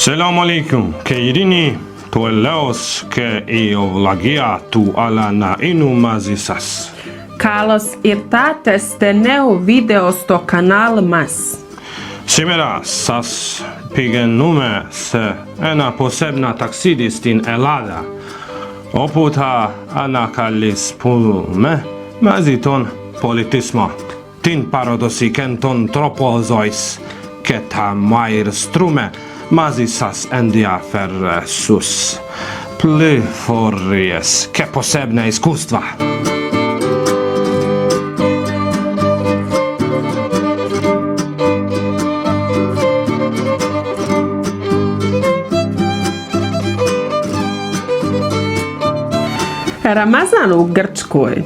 Selamu alaikum, Keirini, tueleos ke eolagiatu ala na inumazisas. Kalos irtates te neu videos to kanal mas. Simera sas pigenume se ena posebna taksidistin elada. Oputa anakalis pulme maziton politismo. Tin parodosi kenton tropozois keta mair strume mazisas endiafersus. Plifories ke posebne iskustva. Ramazan u Grčkoj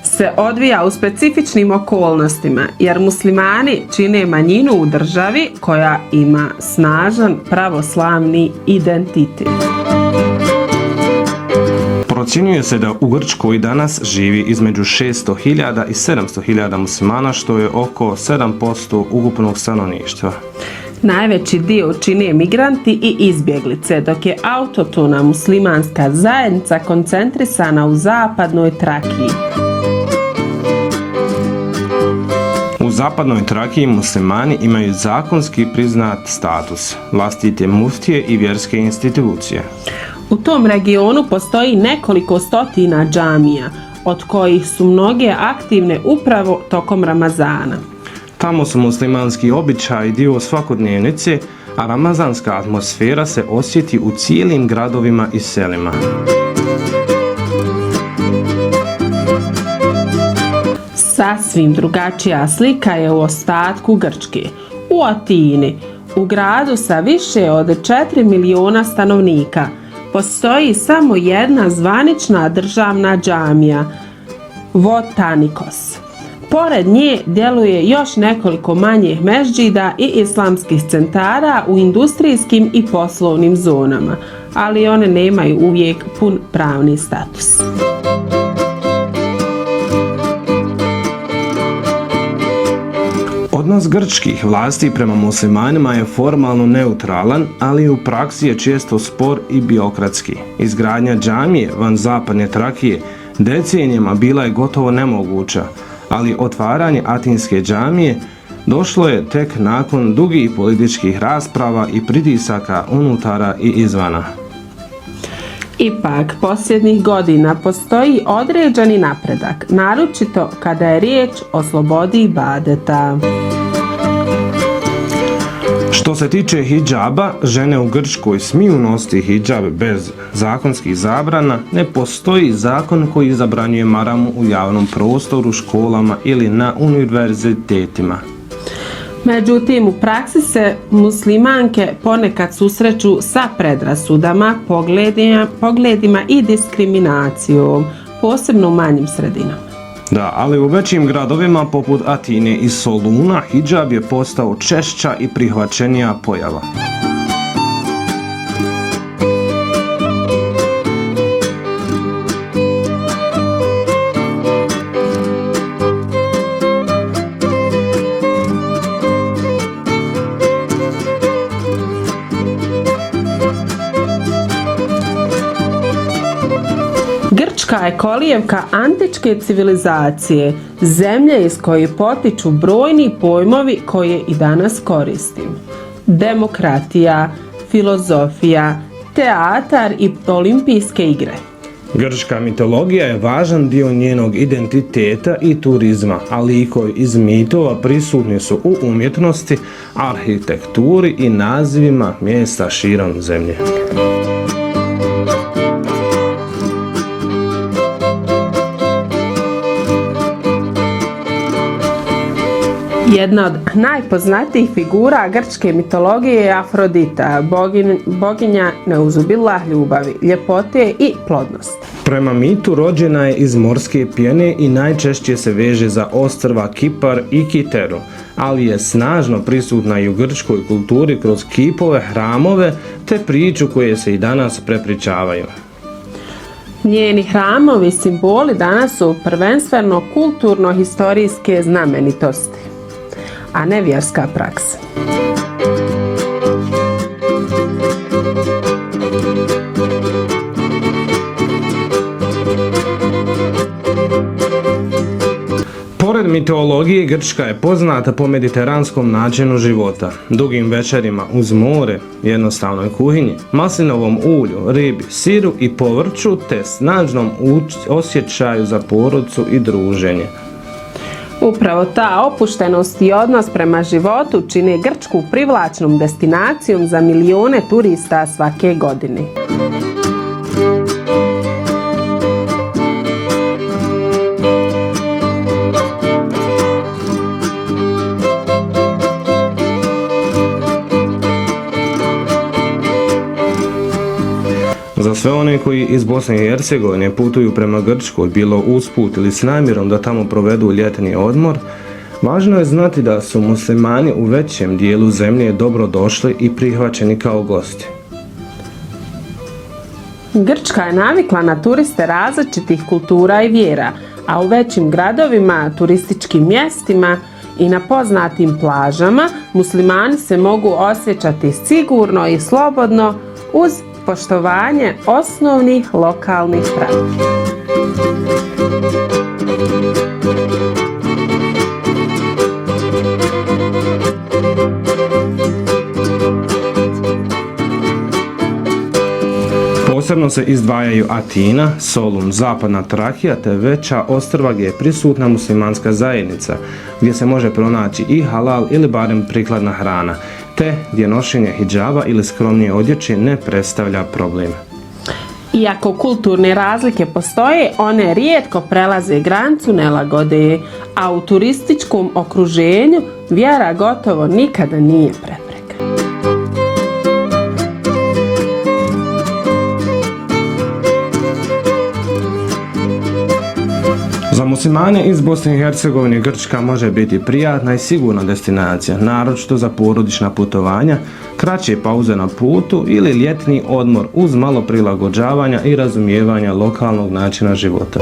se odvija u specifičnim okolnostima jer muslimani čine manjinu u državi koja ima snažan pravoslavni identitet. Procjenjuje se da u Grčkoj danas živi između 600.000 i 700.000 muslimana, što je oko 7% ukupnog stanovništva. Najveći dio čine migranti i izbjeglice, dok je autohtona muslimanska zajednica koncentrisana u zapadnoj Trakiji. U zapadnoj Trakiji muslimani imaju zakonski priznat status, vlastite muftije i vjerske institucije. U tom regionu postoji nekoliko stotina džamija, od kojih su mnoge aktivne upravo tokom Ramazana. Tamo su muslimanski običaji dio svakodnevnice, a ramazanska atmosfera se osjeti u cijelim gradovima i selima. Sasvim drugačija slika je u ostatku Grčke. U Atini, u gradu sa više od 4 miliona stanovnika, postoji samo jedna zvanična državna džamija, Votanikos. Pored nje djeluje još nekoliko manjih mešđida i islamskih centara u industrijskim i poslovnim zonama, ali one nemaju uvijek pun pravni status. Odnos grčkih vlasti prema muslimanima je formalno neutralan, ali u praksi je često spor i birokratski. Izgradnja džamije van zapadne Trakije decenijama bila je gotovo nemoguća, ali otvaranje Atinske džamije došlo je tek nakon dugih političkih rasprava i pritisaka unutara i izvana. Ipak, posljednjih godina postoji određeni napredak, naročito kada je riječ o slobodi ibadeta. Što se tiče hidžaba, žene u Grčkoj smiju nositi hidžab bez zakonskih zabrana, ne postoji zakon koji zabranjuje maramu u javnom prostoru, školama ili na univerzitetima. Međutim, u praksi se muslimanke ponekad susreću sa predrasudama, pogledima i diskriminacijom, posebno u manjim sredinama. Da, ali u većim gradovima poput Atine i Soluna hidžab je postao češća i prihvaćenija pojava. Grčka je kolijevka antičke civilizacije, zemlje iz koje potiču brojni pojmovi koje i danas koristimo. Demokratija, filozofija, teatar i olimpijske igre. Grčka mitologija je važan dio njenog identiteta i turizma, a likovi iz mitova prisutni su u umjetnosti, arhitekturi i nazivima mjesta širom zemlje. Jedna od najpoznatijih figura grčke mitologije je Afrodita, boginja neuzubillah ljubavi, ljepote i plodnosti. Prema mitu rođena je iz morske pjene i najčešće se veže za ostrva Kipar i Kiteru, ali je snažno prisutna i u grčkoj kulturi kroz kipove, hramove te priču koje se i danas prepričavaju. Njeni hramovi simboli danas su prvenstveno kulturno-historijske znamenitosti, a ne vjerska praksa. mitologiji Grčka je poznata po mediteranskom načinu života, dugim večerima uz more, jednostavnoj kuhinji, maslinovom ulju, ribi, siru i povrću te snažnom osjećaju za porodicu i druženje. Upravo ta opuštenost i odnos prema životu čine Grčku privlačnom destinacijom za milijune turista svake godine. Za sve one koji iz Bosne i Hercegovine putuju prema Grčkoj, bilo usput ili s namjerom da tamo provedu ljetni odmor, važno je znati da su muslimani u većem dijelu zemlje dobro došli i prihvaćeni kao gosti. Grčka je navikla na turiste različitih kultura i vjera, a u većim gradovima, turističkim mjestima i na poznatim plažama muslimani se mogu osjećati sigurno i slobodno uz poštovanje osnovnih lokalnih pravila. Posebno se izdvajaju Atina, Solun, zapadna Trakija te veća ostrva gdje je prisutna muslimanska zajednica, gdje se može pronaći i halal ili barem prikladna hrana, te gdje nošenje hidžaba ili skromnije odjeće ne predstavlja problem. Iako kulturne razlike postoje, one rijetko prelaze granicu nelagode, a u turističkom okruženju vjera gotovo nikada nije prepreka. Za muslimane iz Bosne i Hercegovine Grčka može biti prijatna i sigurna destinacija, naročito za porodična putovanja, kraće pauze na putu ili ljetni odmor uz malo prilagođavanja i razumijevanja lokalnog načina života.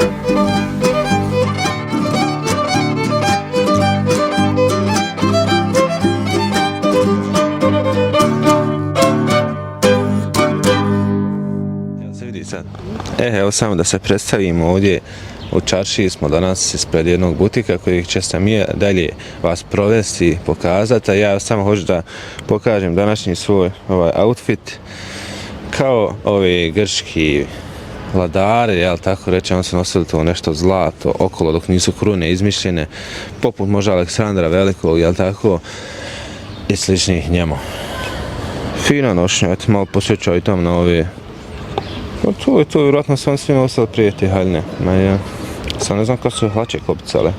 Evo samo da se predstavimo ovdje. U čaršiji smo danas ispred jednog butika kojeg će sam je dalje vas provesti, pokazati, a ja samo hoću da pokažem današnji svoj outfit kao ovi grčki vladari, jel tako reći, on se nosili to nešto zlato okolo dok nisu krune izmišljene, poput možda Aleksandra Velikog, jel tako, i sličnih njemu. Fina nošnja, eto malo posjećao i tam na ove. To je vjerojatno sam svima ostali prijeti haljne. Sam ne znam kako su hlače kopicale.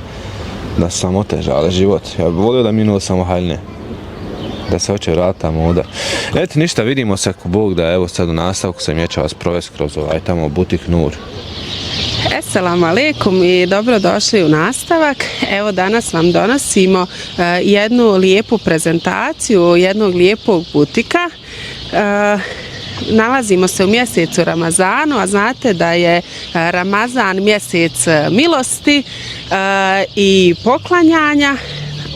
Da su samo otežale život. Ja bih volio da minulo samo haljne. Da se hoće vratiti ta moda. Eto ništa, vidimo se ako Bog da, evo sad u nastavku sam je će vas provesti kroz tamo butik Nur. Assalamu alaikum i dobrodošli u nastavak. Evo danas vam donosimo jednu lijepu prezentaciju jednog lijepog butika. Nalazimo se u mjesecu Ramazanu, a znate da je Ramazan mjesec milosti i poklanjanja,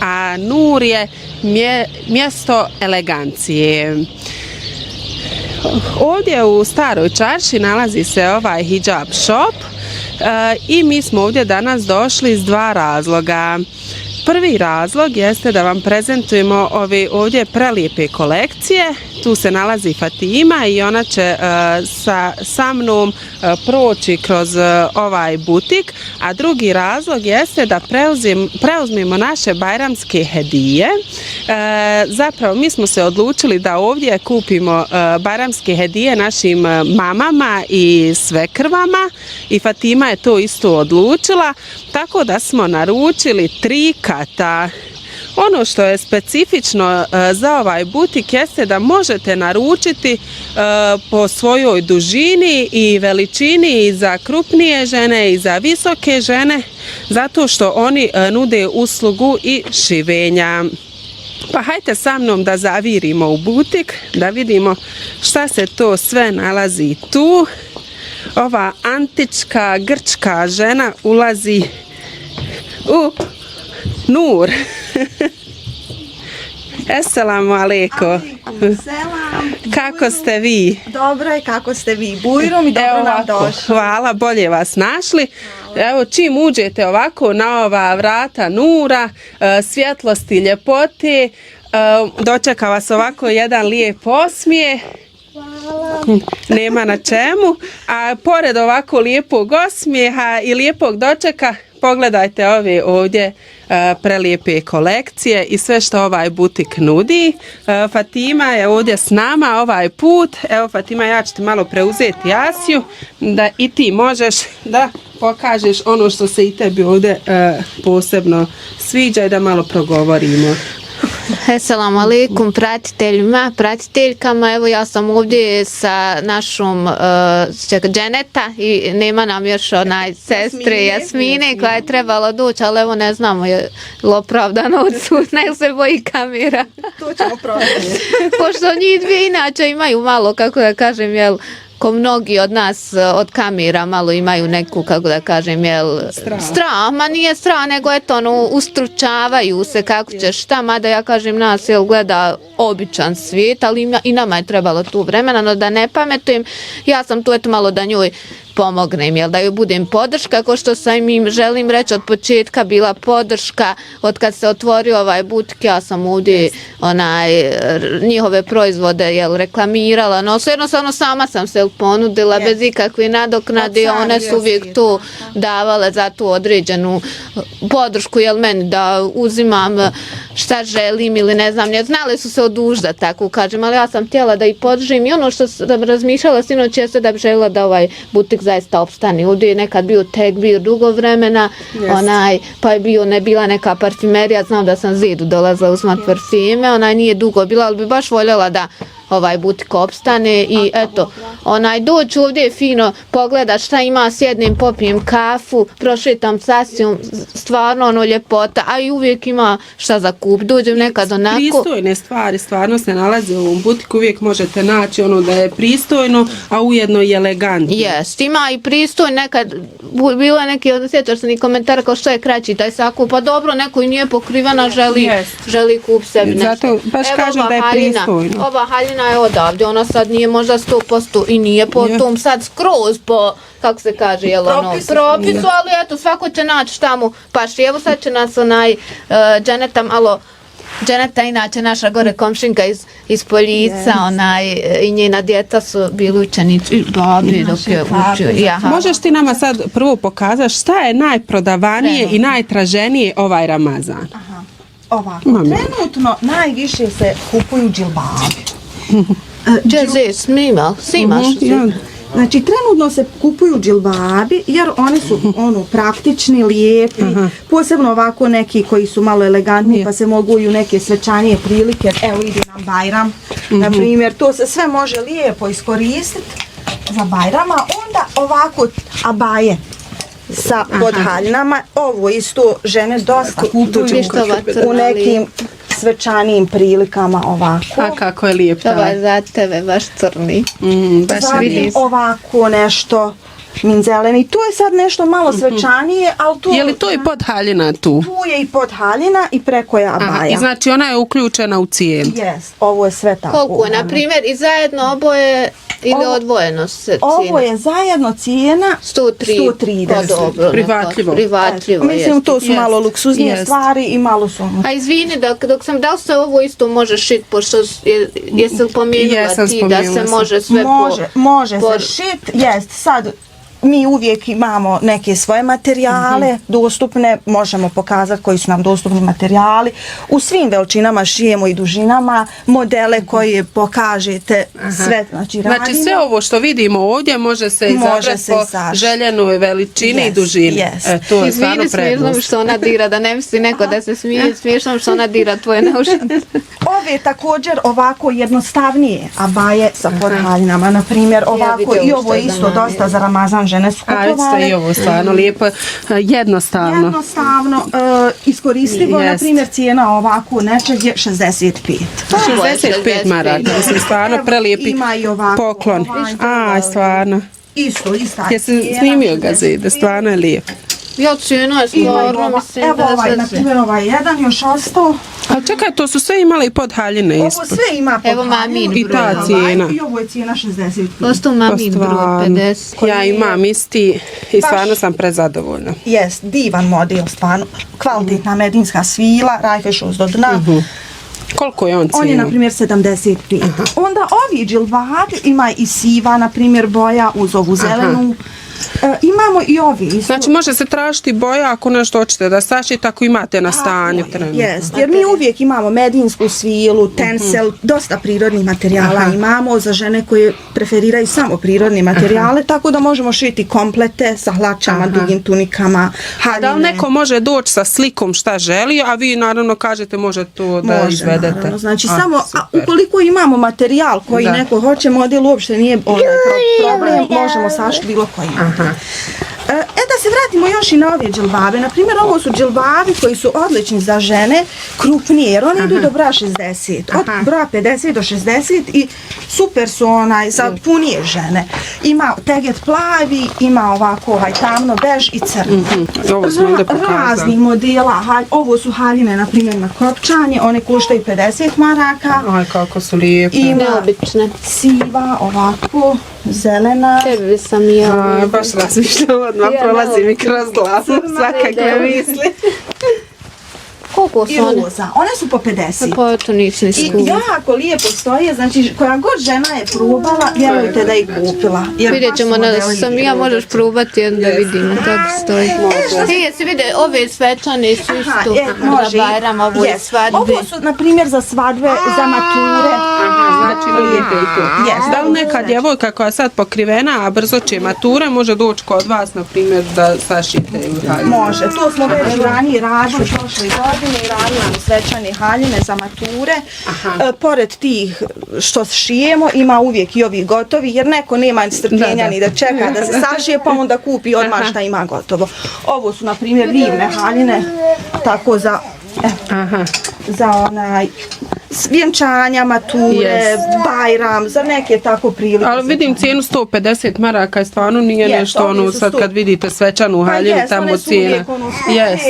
a Nur je mjesto elegancije. Ovdje u Staroj čarši nalazi se ovaj hijab shop i mi smo ovdje danas došli iz dva razloga. Prvi razlog jeste da vam prezentujemo ove ovdje prelijepe kolekcije. Tu se nalazi Fatima i ona će sa mnom proći kroz ovaj butik. A drugi razlog jeste da preuzmemo naše bajramske hedije. Zapravo mi smo se odlučili da ovdje kupimo bajramske hedije našim mamama i svekrvama i Fatima je to isto odlučila. Tako da smo naručili 3 kata. Ono što je specifično za ovaj butik jeste da možete naručiti po svojoj dužini i veličini i za krupnije žene i za visoke žene, zato što oni nude uslugu i šivenja. Pa hajte sa mnom da zavirimo u butik, da vidimo šta se to sve nalazi tu. Ova antička grčka žena ulazi u Nur. Assalamu alaikum. Kako ste vi? Dobro je, kako ste vi? Bujrom i dobro Evo nam ovako, došli. hvala, bolje vas našli. Evo čim uđete ovako na ova vrata nura, svjetlosti, ljepote, dočeka vas ovako jedan lijep osmijeh. Nema na čemu. A pored ovako lijepog osmijeha i lijepog dočeka, pogledajte ove ovdje prelijepe kolekcije i sve što ovaj butik nudi. Fatima je ovdje s nama ovaj put. Evo Fatima, ja ću ti malo preuzeti Asiju da i ti možeš da pokažeš ono što se i tebi ovdje posebno sviđa i da malo progovorimo. Assalamu alaikum pratiteljima, pratiteljkama. Evo ja sam ovdje sa našom Dženeta i nema nam još onaj sestre Jasmine koja je trebala doći, ali evo ne znamo je li opravdano odsut, nek se boji kamera. To ćemo provjeriti. Pošto njih dvije inače imaju malo, kako da kažem, jel, ko mnogi od nas od kamera malo imaju neku, kako da kažem, jel, strah, ma nije strah, nego eto, ono, ustručavaju se kako će šta, mada ja kažem nas, jel, gleda običan svijet, ali i nama je trebalo tu vremena, no da ne pametujem, ja sam tu eto malo da njoj pomognem, jel, da joj budem podrška, ko što sam im želim reći od početka bila podrška, od kad se otvorio ovaj butik, ja sam ovdje njihove proizvode, jel, reklamirala, no jednostavno sama sam se ponudila bez ikakve nadoknade, one su uvijek to davale za tu određenu podršku, jel, meni da uzimam šta želim ili ne znam, znali su se odužda, tako kažem, ali ja sam htjela da ih podržim i ono što sam razmišljala sinoć jeste da bi željela da ovaj butik zaista opstane. Ovdje je nekad bio tek bio dugo vremena, pa je bila neka parfimerija, znam da sam zidu dolazila uzmat parfime, nije dugo bila, ali bi baš voljela da ovaj butik opstane i eto, doći ovdje fino, pogledat šta ima, sjednem, popijem kafu, prošetam s Asijom, stvarno ljepota, a i uvijek ima šta za kup, dođem nekad onako. Pristojne stvari stvarno se nalaze u ovom butiku, uvijek možete naći ono da je pristojno, a ujedno i elegantno. Jest, ima i pristojno, nekad bilo je neki, sjećaš se ni komentara kao što je kraći taj sakup, pa dobro, neko i nije pokrivena, želi kup sebi nešto. Zato baš kažem da je pristojno. Ova haljina je odavde, ona sad nije možda 100% i nije po tom sad skroz po, kako se kaže, propisu, ali eto, svako će naći šta mu paši. Evo sad će nas Dženeta, inače naša gore komšinka iz Poljica, i njena djeca su bili učenici babi dok je učio. Možeš ti nama sad prvo pokazati šta je najprodavanije i najtraženije ovaj Ramazan? Ovako, trenutno najviše se kupuju džilbabi. Snimaš? Znači, trenutno se kupuju džilbabi jer oni su praktični, lijepi, posebno ovako neki koji su malo elegantni pa se mogu i u neke svečanije prilike, evo ide nam Bajram, na primjer, to se sve može lijepo iskoristiti za Bajrama, onda ovako abaje sa podhaljnama, ovo isto žene dosta kupuju u nekim svečanijim prilikama ovako. A kako je lijep. To je za tebe baš crni. Zatim ovako nešto minzeleni. To je sad nešto malo svečanije, ali tu... Je li to i podhaljina tu? Tu je i podhaljina i preko je abaja. I znači ona je uključena u cijenu. Jes, ovo je sve tako. Koliko je, na primjer, i zajedno oboje ili odvojeno se cijena? Ovo je zajedno cijena 130. Dobro, prihvatljivo. Mislim, to su malo luksuznije stvari i malo su ono. A izvini, dok sam, da li se ovo isto može šiti, pošto jesi li pomenula ti da se može sve Može se šiti, jest, sad mi uvijek imamo neke svoje materijale dostupne, možemo pokazati koji su nam dostupni materijali. U svim veličinama šijemo i dužinama, modele koje pokažete, sve znači radimo. Znači sve ovo što vidimo ovdje može se izabrati po željenoj veličini i dužini. To je stvarno prednost. Smiješno što ona dira, da ne misli neko da se smije, smiješno što ona dira tvoje naušnice. Ove također ovako jednostavnije abaje sa podhaljinama, na primjer ovako i ovo isto dosta za Ramazan žene su kupovale. I ovo stvarno lijepo, jednostavno. Iskoristivo, na primjer cijena ovako nečeg je 65. 65 maraka, mislim stvarno prelijepi poklon. Stvarno. Ista cijena. Jesi snimio ga zide, stvarno je lijep. Ja, cijena je stvarno, mislim Evo da ovaj, na primjer ovaj jedan još ostao. A čekaj, to su sve imali pod haljine Ovo ispod. sve ima pod Evo mamin I ta broj, cijena. I ovo je cijena 60. Ostao mamin broj 50. Ja imam isti i stvarno sam prezadovoljna. Jest, divan model, stvarno. Kvalitetna medinska svila, rajfešuz do dna. Koliko je on On je, cijena? na primjer, 75. Onda ovi džilbabi, ima i siva, na primjer, boja uz ovu zelenu. Imamo i ovi isto. Znači može se tražiti boja ako nešto hoćete da sašite, ako imate na stanju trenutno. Jest, jer mi uvijek imamo medinsku svilu, tencel, dosta prirodnih materijala imamo za žene koje preferiraju samo prirodne materijale, tako da možemo šiti komplete sa hlačama, dugim tunikama, haljine. Da li neko može doći sa slikom šta želi, a vi naravno kažete može to da Može, izvedete? naravno. Znači, super. ukoliko imamo materijal koji Da. neko hoće, model uopšte nije problem, možemo sašiti bilo koji materijal. Da se vratimo još i na ove džilbabe. Naprimjer, ovo su džilbabi koji su odlični za žene, krupnije, jer oni idu do broja 60. Od broja 50 do 60 i super su za punije žene. Ima teget plavi, ima ovako tamno bež i crni. Ovo smo ovdje pokazali. Raznih modela. Ovo su haljine, na primjer, na kopčanje. One koštaju 50 maraka. Aj, kako su lijepe. Ima Neobične. siva, ovako, zelena. Tebi sam ja. Baš razmišljam, odmah prolazi mi kroz glavu, svakakve misli. Koliko I su one? roza. One su po 50. Pa to nisam I iskupila. jako lijepo stoje, znači koja god žena je probala, vjerujte da je kupila. Jer Vidjet baš ćemo su da modeli sam ja, lijepi. možeš probati da vidimo kako stoji. Ti jesi vide, ove svečane su isto za Bajram, ovo je svadbe. Ovo su, na primjer, za svadbe, za mature. Znači lijepe i to. Yes. Da li neka djevojka koja je sad pokrivena, a brzo će mature, može doći kod vas, na primjer, da sašite u haljinu? Može, to smo već ranije radili prošle godine i radili svečane haljine za mature. Pored tih što šijemo, ima uvijek i ovi gotovi, jer neko nema strpljenja ni da čeka da se sašije, pa onda kupi odmah šta ima gotovo. Ovo su, na primjer, divne haljine, tako za vjenčanja, mature, Bajram, za neke tako prilike. Ali vidim cijenu 150 maraka i stvarno nije Yes, nešto ovi su sad kad vidite svečanu haljinu tamo cijena. Jes,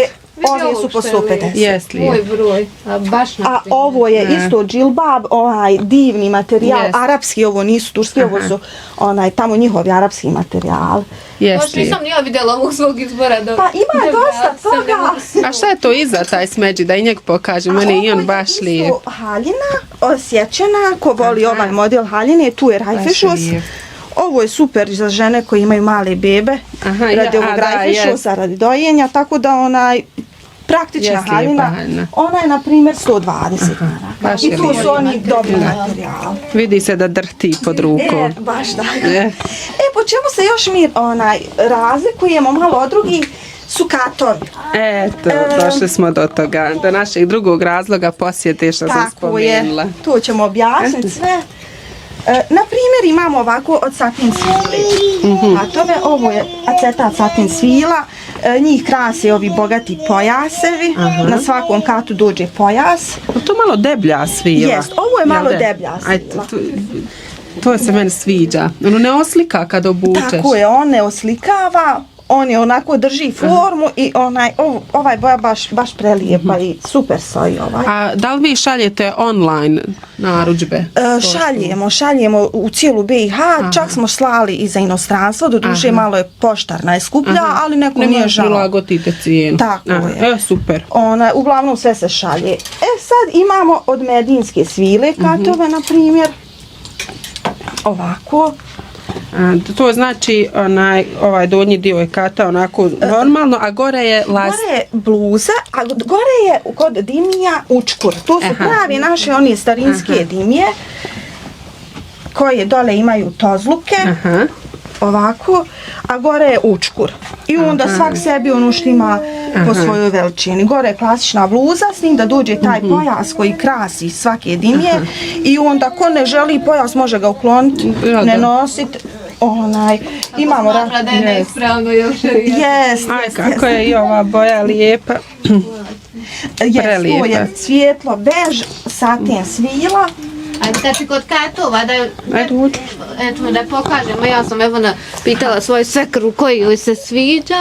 ove su po 150. Jes li Moj je? broj, a baš na A ovo je isto džilbab, divni materijal, Yes. arapski, ovo nisu turski, ovo su tamo njihovi arapski materijal. Jes Baš li je? nisam ni ja vidjela ovog svog izbora. Pa ima dosta toga. A šta je to iza taj smeđi, da i njeg pokaže, meni i on baš lijep. Ovo je isto haljina, osjećena, ko voli ovaj model haljine, tu je rajfešus. lijep. Ovo je super za žene koji imaju male bebe, radi ovog rajfešusa, radi dojenja, tako da praktična Jest lijepa haljina, haljina. ona je na primjer 120 baš maraka. je I tu lijepa. su oni dobri materijal. Vidi se da drhti pod rukom. Baš da. Je. Po čemu se još mi razlikujemo malo od drugih su katovi. Eto, došli smo do toga, do našeg drugog razloga posjete što sam Tako spomenula. je, tu ćemo objasniti sve. Na primjer imamo ovako od satin svile katove, ovo je acetat satin svila, njih krase ovi bogati pojasevi, na svakom katu dođe pojas. To malo deblja svila. Jest, ovo je malo Jel da? deblja Aj, svila. to se meni sviđa. Ono ne oslika kad obučeš. Tako je, on ne oslikava, on je onako drži formu i ovaj boja baš prelijepa i super stoji ovaj. A da li vi šaljete online narudžbe? Šaljemo u cijelu BiH, čak smo slali i za inostranstvo, doduše malo je poštarna je skuplja, ali neko nije Ne žao. prilagodite cijenu. Tako je. Super. Uglavnom sve se šalje. Sad imamo od medinske svile katove, na primjer, ovako. To znači ovaj donji dio je kata onako normalno, a gore je Gore je bluza, a gore je kod dimija učkur. To su pravi naše one starinske dimije koje dole imaju tozluke, ovako, a gore je učkur. I onda svak sebi ono što ima po svojoj veličini. Gore je klasična bluza, s njim da dođe taj pojas koji krasi svake dimije i onda ko ne želi pojas može ga ukloniti, ne nositi. Imamo da je neispravno još. Aj, kako je i ova boja lijepa. To je svijetlo bež, satin svila. Znači kod katova Ajde, uđi. eto da pokažemo, ja sam evo pitala svoju svekru koji joj se sviđa,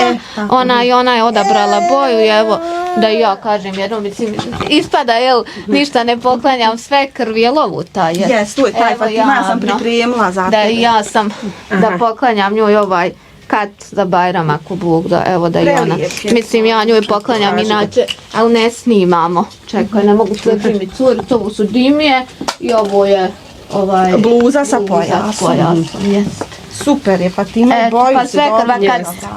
ona je odabrala boju i evo da i ja kažem jednom, mislim, ispada jel ništa ne poklanjam svekrvi, jel ovu taj je? Jes, tu je taj Evo, Fatima, ja sam javno, pripremila za da tebe. i ja sam da poklanjam njoj ovaj kat za Bajram ako Bog da, evo da i ona, Prelijep je. mislim ja njoj poklanjam inače, ali ne snimamo, čekaj, ne mogu sve primiti curicu, ovo su dimije i ovo je ovaj Bluza sa pojasom. jest. Super je, Fatima, Eto, boju pa se sve dobro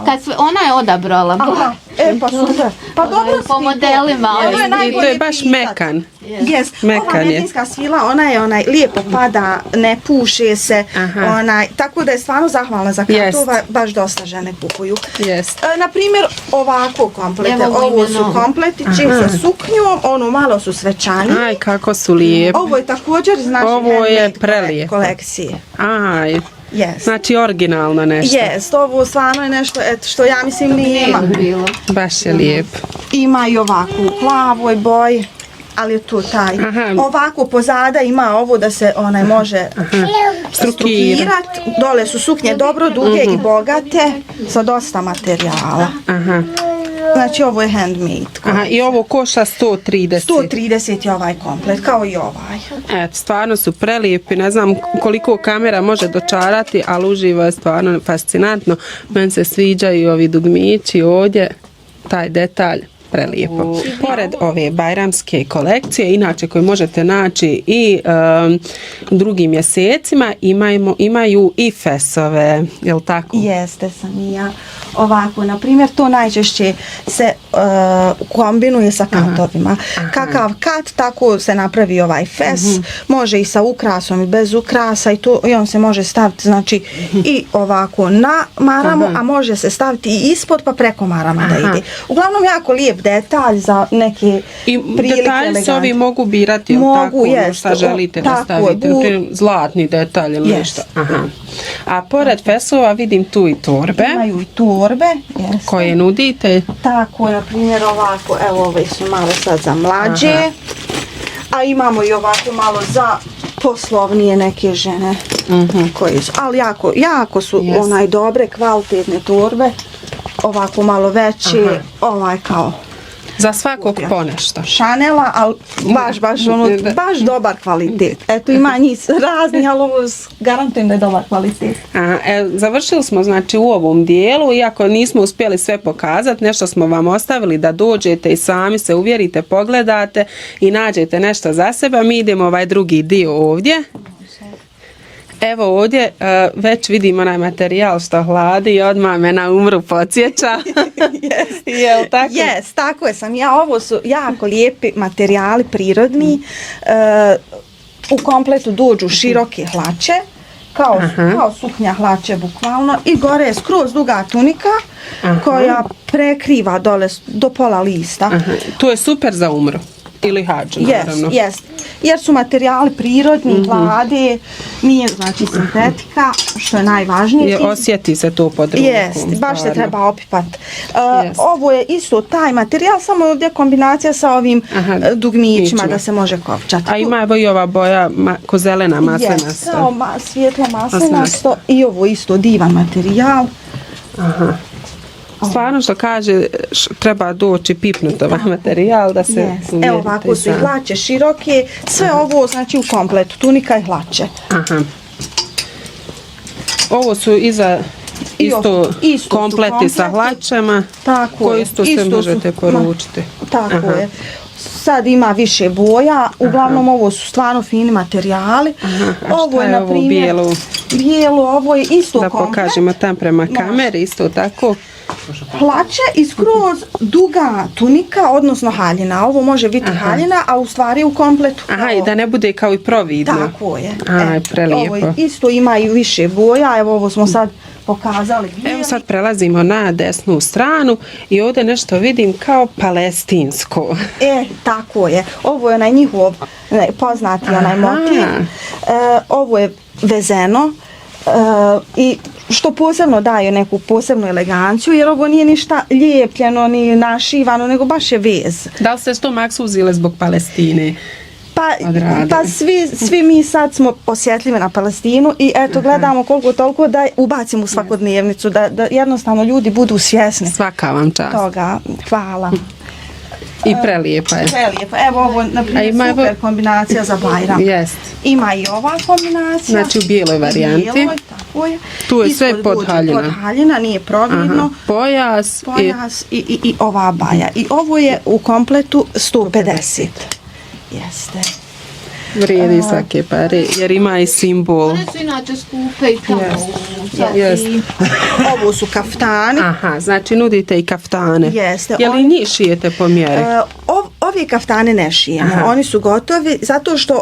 kad sve, ona je odabrala. Aha, pa super. Pa dobro si Po to. modelima. Ovo je I to je najbolje baš pitat. mekan. Yes. Mekan Ova je. medinska svila, ona je lijepo pada, ne puše se, Aha. tako da je stvarno zahvalna za Jest. katova, baš dosta žene kupuju. Jest. Na primjer, ovako komplete, Evo ovo su imeno. kompletići sa suknjom, ono malo su svečani. Aj, kako su lijepi. Ovo je također iz naše Ovo je handmade prelijepo. kolekcije. Aj, Yes. znači originalno nešto. Jest, ovo stvarno je nešto što ja mislim nema. Bilo. Baš je lijep. Ima i ovako u plavoj boji, ali je tu taj. Aha. Ovako pozada ima ovo da se onaj može strukirat. Dole su suknje dobro duge i bogate sa dosta materijala. Aha. Znači ovo je handmade. Aha, i ovo košta 130. 130 je ovaj komplet, kao i ovaj. Eto, stvarno su prelijepi, ne znam koliko kamera može dočarati, ali uživo je stvarno fascinantno. Meni se sviđaju ovi dugmići ovdje, taj detalj. Prelijepo. Pored ove bajramske kolekcije, inače koje možete naći i u drugim mjesecima, imaju i fesove, jel tako? Jeste sam i ja. Ovako, na primjer, to najčešće se kombinuje sa katovima. Kakav kat, tako se napravi ovaj fes. Može i sa ukrasom i bez ukrasa i on se može staviti, znači, i ovako na maramu, a može se staviti i ispod pa preko marama da ide. Uglavnom, jako lijep detalj za neke I prilike detalji se elegantne. ovi mogu birati, jel Mogu, tako, ono jeste. šta želite da Tako je, stavite, naprimjer, zlatni detalj ili nešto. Aha. A pored fesova vidim tu i torbe Imaju i torbe, jeste. koje nudite. Tako, na primjer ovako, evo ove su malo sad za mlađe, a imamo i ovako malo za poslovnije neke žene, koje su, ali jako su onaj dobre, kvalitetne torbe, ovako malo veće, ovaj kao Za svakog ponešto. Chanela, ali baš dobar kvalitet. Eto ima njih raznih, ali ovo garantujem da je dobar kvalitet. Završili smo znači u ovom dijelu, iako nismo uspjeli sve pokazati, nešto smo vam ostavili da dođete i sami se uvjerite, pogledate i nađete nešto za sebe. Mi idemo ovaj drugi dio ovdje. Evo ovdje već vidim onaj materijal što hladi i odmah me na umru podsjeća. Jel tako? Yes, tako je sam ja. Ovo su jako lijepi materijali, prirodni. U kompletu dođu široke hlače, kao suknja hlače bukvalno, i gore je skroz duga tunika koja prekriva dole do pola lista. To je super za umru. Ili hađu, naravno. Jest. Jer su materijali prirodni, hlade, nije znači sintetika, što je najvažnije. Osjeti se to pod rukom. Jest, baš se treba opipat. Ovo je isto taj materijal, samo ovdje kombinacija sa ovim dugmićima da se može kopčati. A ima evo i ova boja ko zelena maslenasta. Jest, kao svjetlo maslenasto i ovo isto divan materijal. Stvarno što kaže, treba doći pipnuti ovaj materijal da se uvjerite. Evo ovako su i hlače široke, sve ovo znači u kompletu, tunika i hlače. Ovo su isto kompleti sa hlačama, koji isto se možete poručiti. Tako je. Sad ima više boja, uglavnom ovo su stvarno fini materijali. Ovo je na primjer bijelo, ovo je isto da komplet. Da pokažemo tam prema kameri, isto tako. Hlače i skroz duga tunika, odnosno haljina. Ovo može biti haljina, a u stvari u kompletu. I da ne bude kao i providno. Tako je. Prelijepo. Ovo isto ima i više boja, evo ovo smo sad pokazali. Evo sad prelazimo na desnu stranu i ovdje nešto vidim kao palestinsko. Tako je. Ovo je onaj njihov poznati onaj motiv. Ovo je vezeno i što posebno daje neku posebnu eleganciju, jer ovo nije ništa lijepljeno ni našivano, nego baš je vez. Da li ste što Max uzile zbog Palestine? odradili. Pa svi mi sad smo osjetljivi na Palestinu i eto gledamo koliko toliko da ubacimo u svakodnevnicu, da jednostavno ljudi budu svjesni Svaka vam čast. toga. Hvala. I prelijepa je. Prelijepo. Evo ovo, na A primjer, ima super kombinacija za Bajram. Jest. Ima i ova kombinacija. Znači u bijeloj varijanti. Bijeloj, tako je. Tu je sve Ispod pod buđi haljina. Pod haljina, nije providno. Aha, pojas. Pojas i ova baja. I ovo je u kompletu 150. Jeste. Vrijedi svake pare, jer ima i simbol. One su inače skupe i tamo. Jest. I ovo su kaftani. Aha, znači nudite i kaftane. Jeste. Je li njih šijete po mjeri? Ovi kaftane ne šijemo, oni su gotovi zato što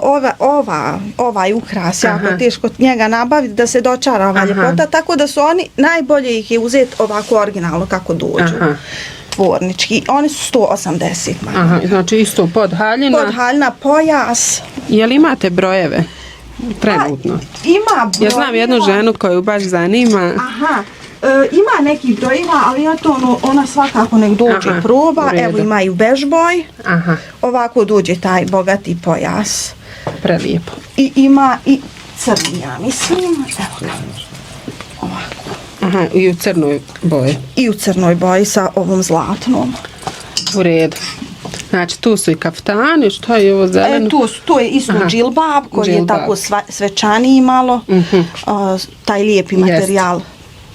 ovaj ukras jako teško njega nabaviti da se dočara ova ljepota, tako da su oni, najbolje ih je uzeti ovako originalno kako dođu. Tvornički. Oni su 180 manje. Aha, znači isto pod haljina. Pod haljina, pojas. Je li imate brojeve? Trenutno. Ima brojeva. Ja znam jednu ženu koju baš zanima. Aha. Ima nekih brojeva, ali ja to ona svakako nek dođe proba. Evo ima i u bež boj. Aha. Ovako dođe taj bogati pojas. Prelijepo. I ima i crni, ja mislim. Evo. Ovako. Aha, i u crnoj boji. I u crnoj boji sa ovom zlatnom. U redu. Znači tu su i kaftani, što je ovo zeleno? To je isto džilbab koji je tako svečaniji malo. Taj lijepi materijal.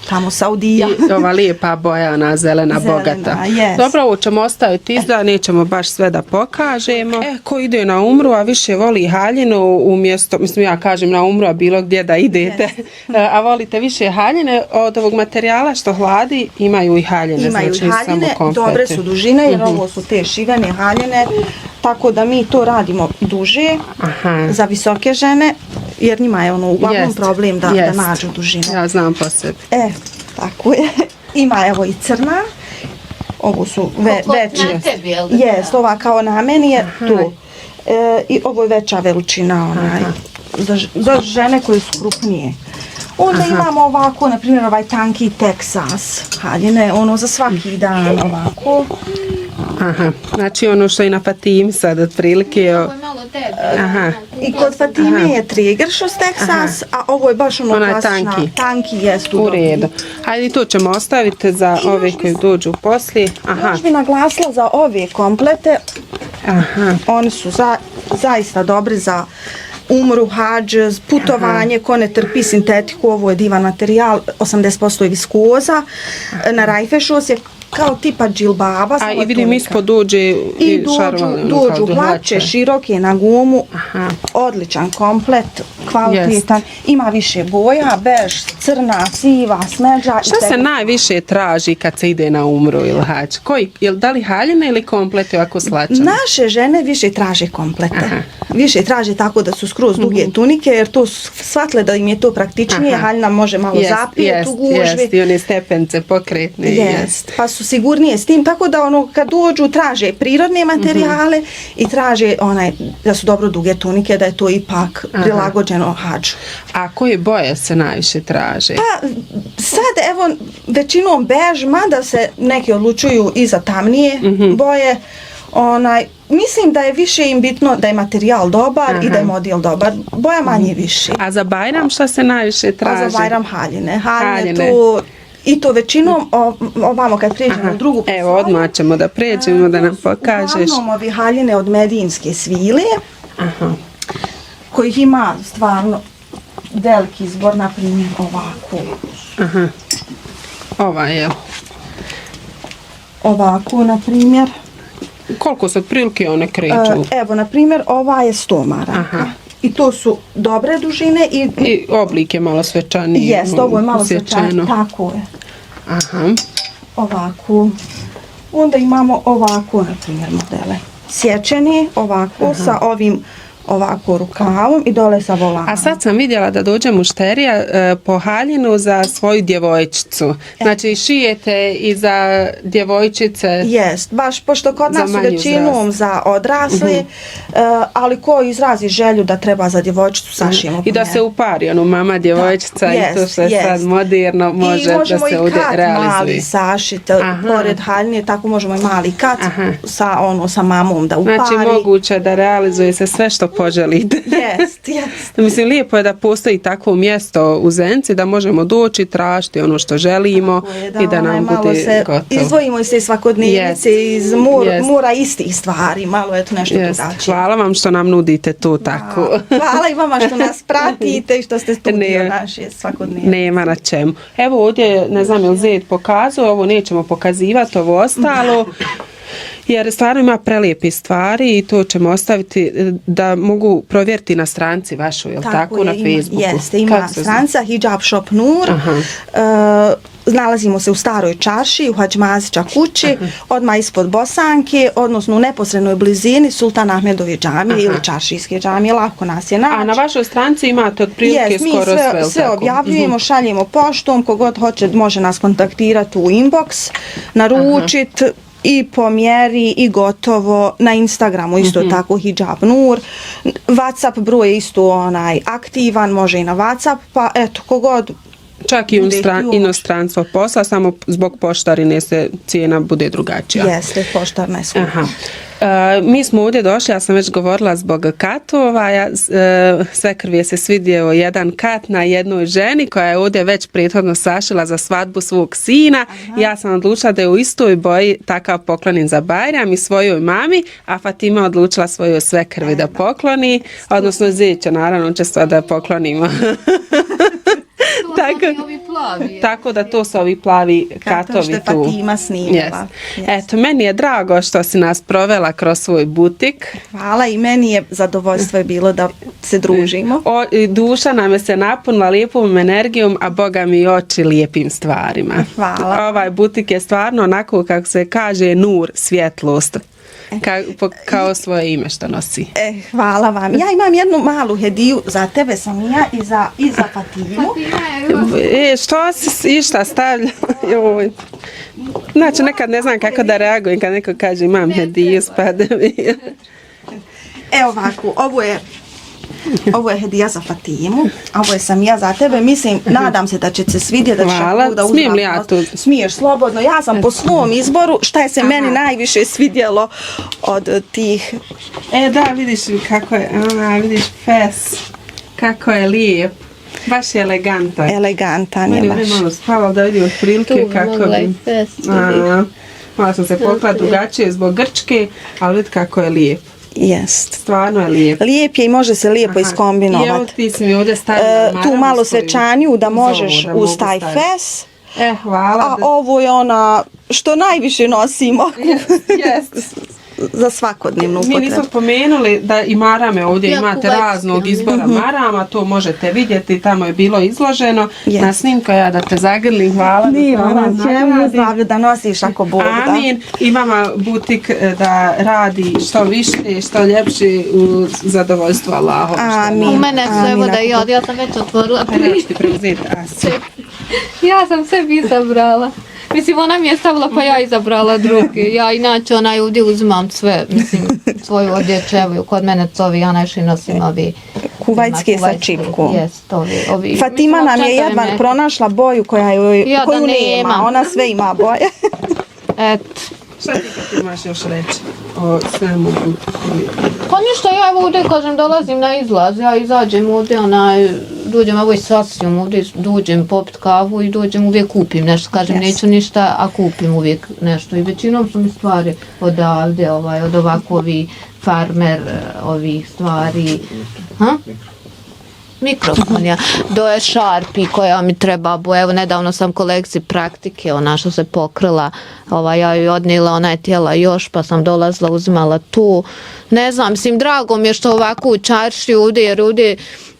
Tamo Saudija. I ova lijepa bojana, zelena bogata. Yes. Dobro, ovo ćemo ostaviti izda, nećemo baš sve da pokažemo. Ko ide na umru, a više voli haljinu umjesto, mislim ja kažem na umru, a bilo gdje da idete, a volite više haljine, od ovog materijala što hladi imaju i haljine. Imaju znači, i haljine, samo dobre su dužine, jer ovo su te šivene haljine, tako da mi to radimo duže za visoke žene, jer njima je uglavnom problem da nađu dužinu. Ja znam po sebi. Tako je. Ima evo i crna. Ovo su veće. Jest, ova kao na meni je tu. I ovo je veća veličina za žene koje su krupnije. Onda imamo ovako, na primjer, ovaj tanki Texas haljine, za svaki dan ovako. Aha, znači ono što je na Fatimi sad otprilike. I kod Fatime je trigeršos Texas, a ovo je baš klasična. Tanki jest u redu. Hajde, to ćemo ostaviti za ove koji dođu poslije. Još bi naglasila za ove komplete. Oni su zaista dobri za umru, hadž, putovanje, ko ne trpi sintetiku, ovo je divan materijal, 80% je viskoza. Na rajfešos je kao tipa džilbaba. A i vidim ispod dođe i šarvane. Dođu hlače, široke na gumu, odličan komplet, kvalitetan, ima više boja, bež, crna, siva, smeđa. Šta se najviše traži kad se ide na umru ili hađ? Da li haljine ili komplete ovako slačane? Naše žene više traže komplete. Više traže tako da su skroz duge tunike, jer to su shvatile da im je to praktičnije, haljina može malo zapijeti u gužvi. I one stepence pokretne. Pa su sigurnije s tim, tako da kad dođu traže prirodne materijale i traže da su dobro duge tunike, da je to ipak prilagođeno hađu. A koje boje se najviše traže? Pa sad evo većinom bež, mada se neki odlučuju i za tamnije boje. Mislim da je više im bitno da je materijal dobar i da je model dobar. Boja manje više. A za Bajram šta se najviše traži? A za Bajram haljine. I to većinom ovamo kad pređemo u drugu pozoriju. Evo odmah ćemo da pređemo da nam pokažeš. Uglavnom ovi haljine od medinske svile, kojih ima stvarno veliki izbor, na primjer ovako. Ova je. Ovako, na primjer. Koliko se otprilike one kreću? Evo, na primjer, ova je 100 maraka. I to su dobre dužine. I oblik je malo svečaniji. Jest, ovo je malo svečaniji, tako je. Ovako. Onda imamo ovako, na primjer, modele. Sječeni, ovako, sa ovim ovako rukavom i dole sa volanom. A sad sam vidjela da dođe mušterija po haljinu za svoju djevojčicu. Znači šijete i za djevojčice. Jest, baš pošto kod nas su većinom za odrasli, ali ko izrazi želju da treba za djevojčicu, sašijemo. I da se upari mama djevojčica i to što je sad moderno može da se ovdje realizuje. I možemo i kat mali sašiti, pored haljine, tako možemo i mali kat sa mamom da upari. Znači moguće da realizuje se sve što poželite. Jest. Mislim, lijepo je da postoji takvo mjesto u Zenici da možemo doći, tražiti ono što želimo i da nam malo bude se gotovo. izdvojimo iz te svakodnevnice, iz mora istih stvari, malo je to nešto drugačije. Hvala vam što nam nudite to tako. Hvala i vama što nas pratite i što ste studio naše svakodnevnice. Nema na čemu. Evo ovdje, ne znam je li Zed pokazao, ovo nećemo pokazivati, ovo ostalo. Jer stvarno ima prelijepi stvari i to ćemo ostaviti da mogu provjeriti na stranci vašoj, je li tako, na Facebooku? Jeste, ima stranca Hijab Shop Nur. Nalazimo se u Staroj čarši, u Hadž Mazića kući, odmah ispod Bosanke, odnosno u neposrednoj blizini Sultan Ahmedove džamije ili Čaršijske džamije, lako nas je naći. A na vašoj stranci imate otprilike skoro sve, mi sve objavljujemo, šaljemo poštom, kogod hoće može nas kontaktirati u inbox, naručiti i po mjeri i gotovo. Na Instagramu isto tako Hijab Nur. WhatsApp broj je isto aktivan, može i na WhatsApp, pa eto, kogod čak i inostranstvo posla, samo zbog poštarine se cijena bude drugačija. Jeste, poštarna je skupa. Mi smo ovdje došli, ja sam već govorila zbog katova, svekrv je se svidio jedan kat na jednoj ženi koja je ovdje već prethodno sašila za svadbu svog sina. Ja sam odlučila da je u istoj boji takav poklonin za Bajram i svojoj mami, a Fatima odlučila svojoj svekrvi da pokloni, odnosno Zed će naravno učestvovati da poklonimo. Tako da to su ovi plavi katovi što tu. Fatima snimala. Eto, meni je drago što si nas provela kroz svoj butik. Hvala i meni je zadovoljstvo je bilo da se družimo. Duša nam je se napunila lijepom energijom, a Boga mi oči lijepim stvarima. Hvala. Ovaj butik je stvarno onako kako se kaže nur, svjetlost. Kao svoje ime što nosi. Hvala vam. Ja imam jednu malu hediju za tebe sam ja i za Fatimu. Što si išta stavlja? Znači nekad ne znam kako da reagujem kad neko kaže imam hediju, spade mi. Evo ovako, ovo je hedija za Fatimu, a ovo je sam ja za tebe. Mislim, nadam se da će se svidjeti. Hvala, smijem li ja to? Smiješ slobodno. Ja sam po svom izboru, šta je se meni najviše svidjelo od tih. Da, vidiš kako je, vidiš fes, kako je lijep. Baš je elegantan. Elegantan je baš. Meni malo spavalo da vidim od prilike kako bi. Malo sam se poklala drugačije zbog Grčke, ali vidi kako je lijep. Jest. Stvarno je lijep. Lijep je i može se lijepo iskombinovati. I evo ti si mi ovdje stavila tu malo svečaniju da možeš uz taj fes. Hvala. A ovo je ona što najviše nosimo. Jest. Za svakodnevnu upotrebu. Mi nismo spomenuli da i marame ovdje imate raznog izbora marama, to možete vidjeti, tamo je bilo izloženo. Na snimku ja da te zagrlim, hvala. Nima čemu, zdravlje da nosiš ako Bog da. Amin. I vama butik da radi što više, što ljepše u zadovoljstvo Allahom. Amin. U mene se evo da ja sam već otvorila. Ja sam sebi izabrala. Mislim, ona mi je stavila pa ja izabrala drugi. Ja inače ovdje uzimam sve, mislim, svoju odjeću, evo kod mene covi, ja najviše nosim ovi kuvajtske sa čipkom. Jest, ovi. Fatima nam je jedva pronašla boju koju nema, ona sve ima boje. Eto. Šta ti imaš još reći o svemu butiku? Pa ništa, ja evo ovdje kažem dolazim na izlaz, ja izađem ovdje, dođem ovoj sasijom, ovdje dođem popit kavu i dođem uvijek kupim nešto, kažem neću ništa, a kupim uvijek nešto i većinom su mi stvari odavde, od ovako ovi farmer, ovih stvari, mikrofon ja, do je šarpi koja mi treba, evo nedavno sam kolekciji praktike, ona što se pokrila, ja ju odnijela, ona je tijela još, pa sam dolazila, uzimala tu, ne znam, mislim, drago mi je što ovako u čarši ovdje, jer ovdje,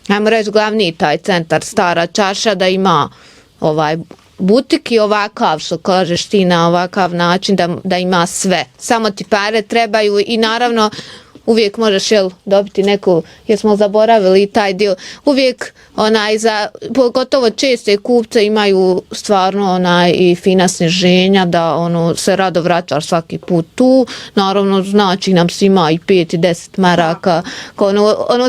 ajmo reći, glavni taj centar, stara čarša, da ima butik i ovakav, što kažeš ti, na ovakav način, da ima sve, samo ti pare trebaju i naravno, uvijek možeš dobiti neku, jer smo zaboravili taj dio, uvijek pogotovo česte kupce imaju stvarno i fina sniženja da se rado vraćaš svaki put tu, naravno znači nam svima i 5 i 10 maraka,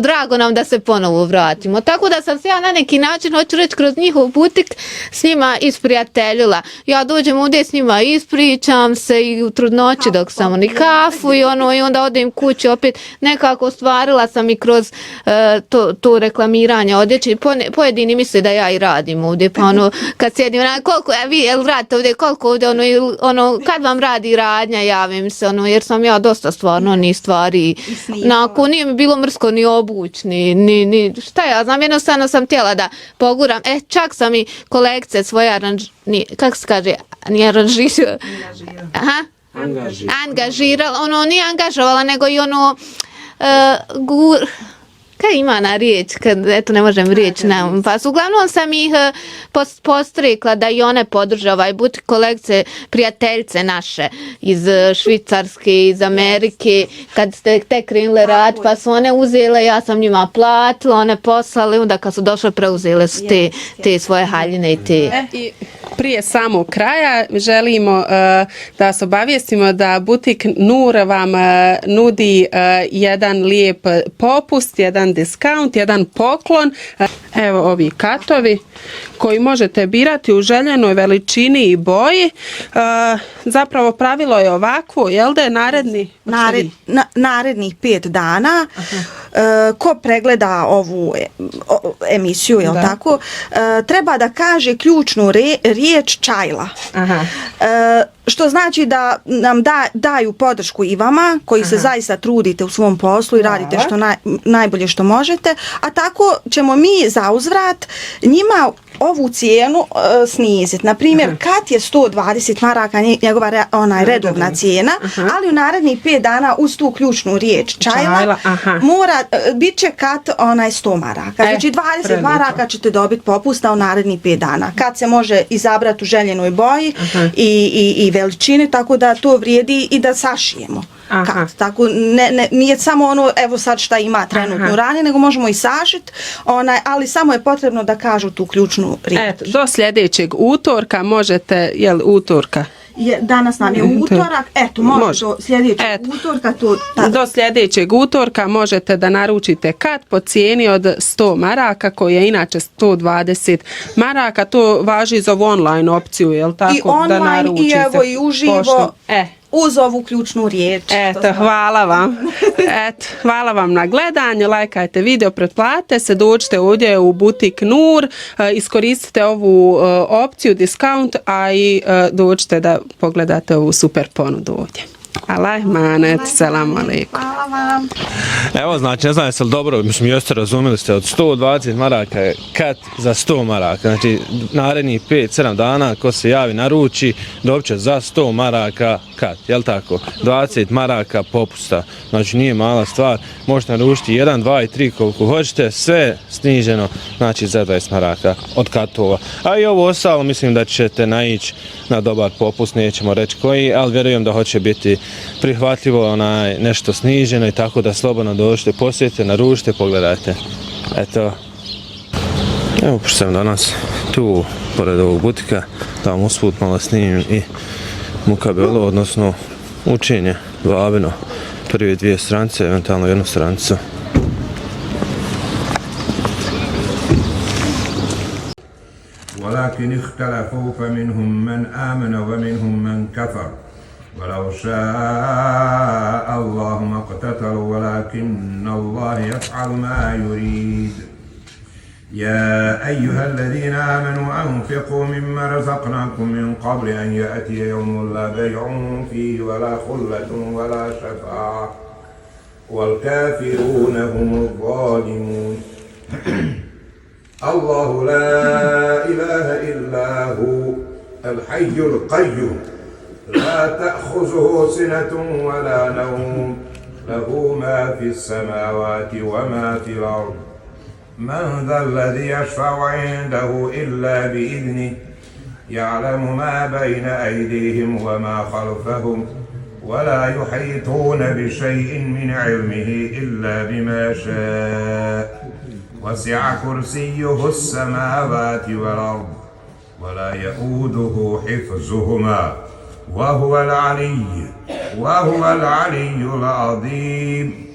drago nam da se ponovo vratimo, tako da sam se ja na neki način, hoću reći, kroz njihov butik s njima isprijateljila, ja dođem ovdje s njima, ispričam se i u trudnoći dok sam kafu i onda odem kući, opet kupiti. Nekako ostvarila sam i kroz to reklamiranje odjeće. Pojedini misle da ja i radim ovdje, pa ono, kad sjedim, koliko, vi jel radite ovdje, koliko ovdje, ono, kad vam radi radnja, javim se, ono, jer sam ja dosta stvarno ni stvari, nakon, nije mi bilo mrsko ni obuć, ni šta ja znam, jednostavno sam htjela da poguram, čak sam i kolegice svoje kako se kaže, nije aranžirala, angažirala, ono, nije angažovala, nego i ono, kaj ima na riječ, kad eto ne možem riječ na pa uglavnom sam ih postrikla da i one podrže ovaj butik, kolegice, prijateljice naše iz Švicarske, iz Amerike, kad ste tek krenule rad, pa su one uzele, ja sam njima platila, one poslale, onda kad su došle preuzele su te svoje haljine i te. I prije samog kraja želimo da vas obavijestimo da butik Nur vam nudi jedan lijep popust, jedan diskaunt, jedan poklon. Evo ovi katovi koji možete birati u željenoj veličini i boji. Zapravo pravilo je ovako, jel da je narednih 5 dana ko pregleda ovu emisiju, jel tako, treba da kaže ključnu riječ čajla. Što znači da nam daju podršku i vama koji se zaista trudite u svom poslu i radite što najbolje što možete, a tako ćemo mi za uzvrat njima ovu cijenu sniziti. Na primjer, kad je 120 maraka njegova redovna cijena, ali u narednih 5 dana uz tu ključnu riječ čajla bit će kad 100 maraka. Znači 20 maraka ćete dobiti popusta u narednih 5 dana. Kad se može izabrati u željenoj boji i veličini, tako da to vrijedi i da sašijemo. Tako, nije samo ono, evo sad šta ima trenutno ranje, nego možemo i sašiti, ali samo je potrebno da kažu tu ključnu riječ. Do sljedećeg utorka možete, utorka? Danas nam je utorak, može do sljedećeg utorka. Do sljedećeg utorka možete da naručite kat po cijeni od 100 maraka, koja je inače 120 maraka, to važi za ovu online opciju, jel tako? I online, i evo i uživo. Uz ovu ključnu riječ. Hvala vam. Hvala vam na gledanju, lajkajte video, pretplatite se, dođite ovdje u butik Nur, iskoristite ovu opciju discount, a i dođite da pogledate ovu super ponudu ovdje. Allah manet, selam alejkum. Hvala vam. Evo, znači, ne znam jeste li dobro, mislim, jeste razumjeli ste, od 120 maraka je kat za 100 maraka. Znači, narednih 5-7 dana, ko se javi naruči, dobit će za 100 maraka kat, jel tako? 20 maraka popusta, znači nije mala stvar, možete naručiti 1, 2 i 3 koliko hoćete, sve sniženo, znači za 20 maraka od katova. A i ovo ostalo, mislim da ćete naići na dobar popust, nećemo reći koji, ali vjerujem da hoće biti prihvatljivo, nešto sniženo i tako da slobodno dođete, posjetite, naručite, pogledajte. Eto, evo pošto sam danas tu pored ovog butika, da vam usput malo snimim i mukabelu, odnosno učenje babino, prve 2 stranice, eventualno 1 stranicu. ولكن اختلفوا فمنهم من آمن ومنهم من كفر ولو شاء الله ما اقتتلوا ولكن الله يفعل ما يريد يا أيها الذين آمنوا أنفقوا مما رزقناكم من قبل أن يأتي يوم لا بيع فيه ولا خلة ولا شفاعة والكافرون هم الظالمون الله لا إله إلا هو الحي القيوم لا تأخذه سنة ولا نوم له ما في السماوات وما في الأرض من ذا الذي يشفع عنده إلا بإذنه يعلم ما بين أيديهم وما خلفهم ولا يحيطون بشيء من علمه إلا بما شاء وسع كرسيه السماوات والأرض ولا يؤوده حفظهما وهو العلي العظيم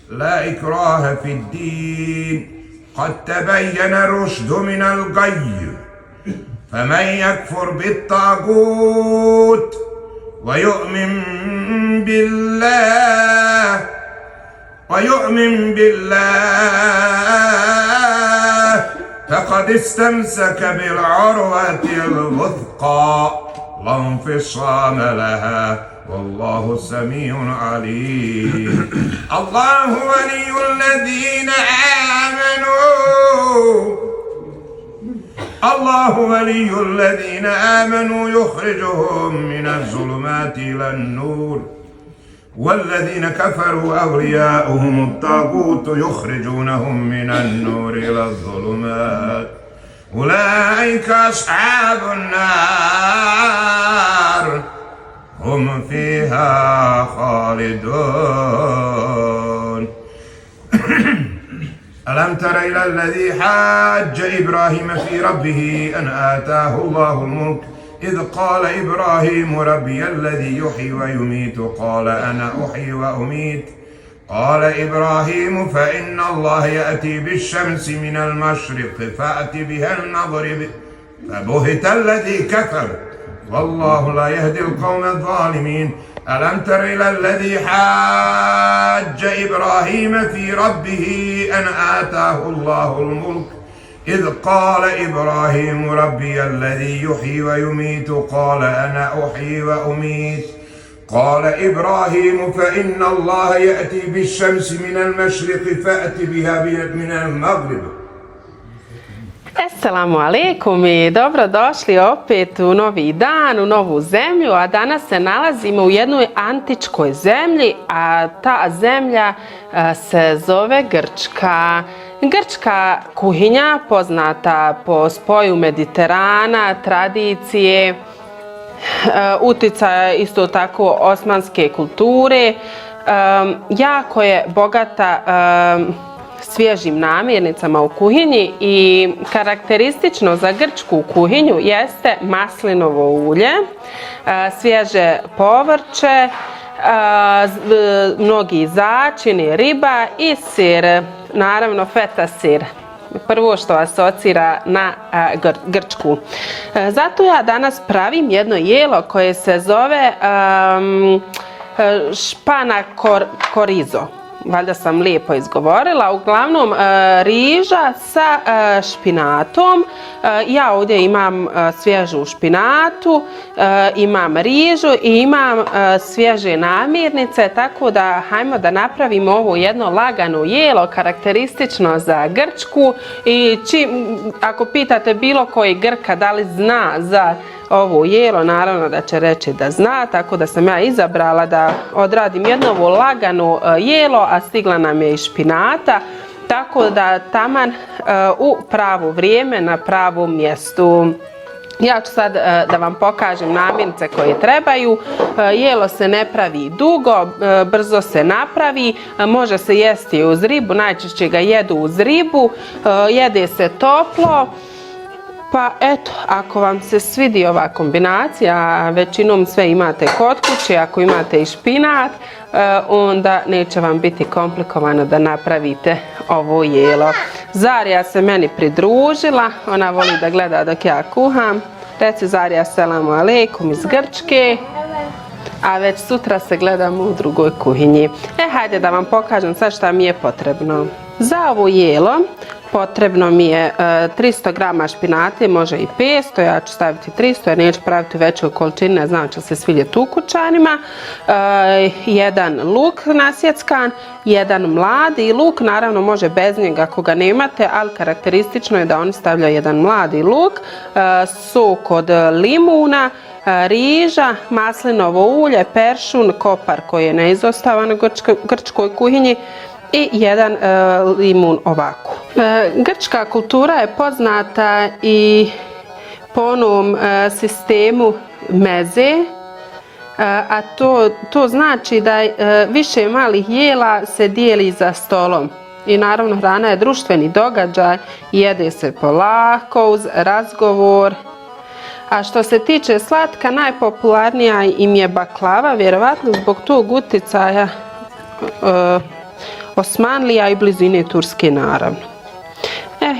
لا إكراه في الدين قد تبين الرشد من الغي فمن يكفر بالطاغوت ويؤمن بالله ويؤمن بالله فقد استمسك بالعروة الوثقى لا انفصام لها والله سميع عليم. الله ولي الذين آمنوا يخرجهم من الظلمات إلى النور والذين كفروا أولياؤهم الطاغوت يخرجونهم من النور إلى الظلمات أولئك أصحاب النار هم فيها خالدون. ألم تر إلى الذي حاج إبراهيم في ربه أن آتاه الله الملك إذ قال إبراهيم ربي الذي يحيي ويميت قال أنا أحيي وأميت قال إبراهيم فإن الله يأتي بالشمس من المشرق فأت بها المغرب فبهت الذي كفر والله لا يهدي القوم الظالمين. ألم تر إلى الذي حاج إبراهيم في ربه أن آتاه الله الملك إذ قال إبراهيم ربي الذي يحيي ويميت قال أنا أحيي وأميت قال إبراهيم فإن الله يأتي بالشمس من المشرق فأت بها من المغرب. Assalamu alaikum i dobrodošli opet u novi dan, u novu zemlju, a danas se nalazimo u jednoj antičkoj zemlji, a ta zemlja se zove Grčka. Grčka kuhinja poznata po spoju Mediterana, tradicije, utjecaja isto tako osmanske kulture, jako je bogata svježim namirnicama u kuhinji i karakteristično za grčku kuhinju jeste maslinovo ulje, svježe povrće, mnogi začini, riba i sir, naravno feta sir. Prvo što asocira na Grčku. Zato ja danas pravim jedno jelo koje se zove špana korizo. Valjda sam lijepo izgovorila, uglavnom riža sa špinatom. Ja ovdje imam svježu špinatu, imam rižu i imam svježe namirnice, tako da hajmo da napravimo ovo jedno lagano jelo karakteristično za Grčku i ako pitate bilo koji Grka da li zna za ovo jelo, naravno da će reći da zna, tako da sam ja izabrala da odradim jedno ovo lagano jelo, a stigla nam je i špinata, tako da taman u pravo vrijeme na pravom mjestu. Ja ću sad da vam pokažem namirnice koje trebaju. Jelo se ne pravi dugo, brzo se napravi, može se jesti uz ribu, najčešće ga jedu uz ribu, jede se toplo. Pa eto, ako vam se svidi ova kombinacija, a većinom sve imate kod kuće, ako imate i špinat, onda neće vam biti komplikovano da napravite ovo jelo. Zarija se meni pridružila, ona voli da gleda dok ja kuham. Reci Zarija selamu alejkum iz Grčke, a već sutra se gledamo u drugoj kuhinji. Hajde da vam pokažem sad šta mi je potrebno. Za ovo jelo potrebno mi je 300 grama špinate, može i 500, ja ću staviti 300 jer neću praviti u većoj količini, ne znam će se svidjeti ukućanima. Jedan luk nasjeckan, jedan mladi luk, naravno može bez njega ako ga nemate, ali karakteristično je da oni stavljaju jedan mladi luk, sok od limuna, riža, maslinovo ulje, peršun, kopar koji je neizostavan u grčkoj kuhinji i jedan limun ovako. Grčka kultura je poznata i po onom sistemu meze, a to znači da više malih jela se dijeli za stolom. I naravno hrana je društveni događaj, jede se polako uz razgovor. A što se tiče slatka, najpopularnija im je baklava, vjerovatno zbog tog utjecaja Osmanlija i blizine Turske naravno.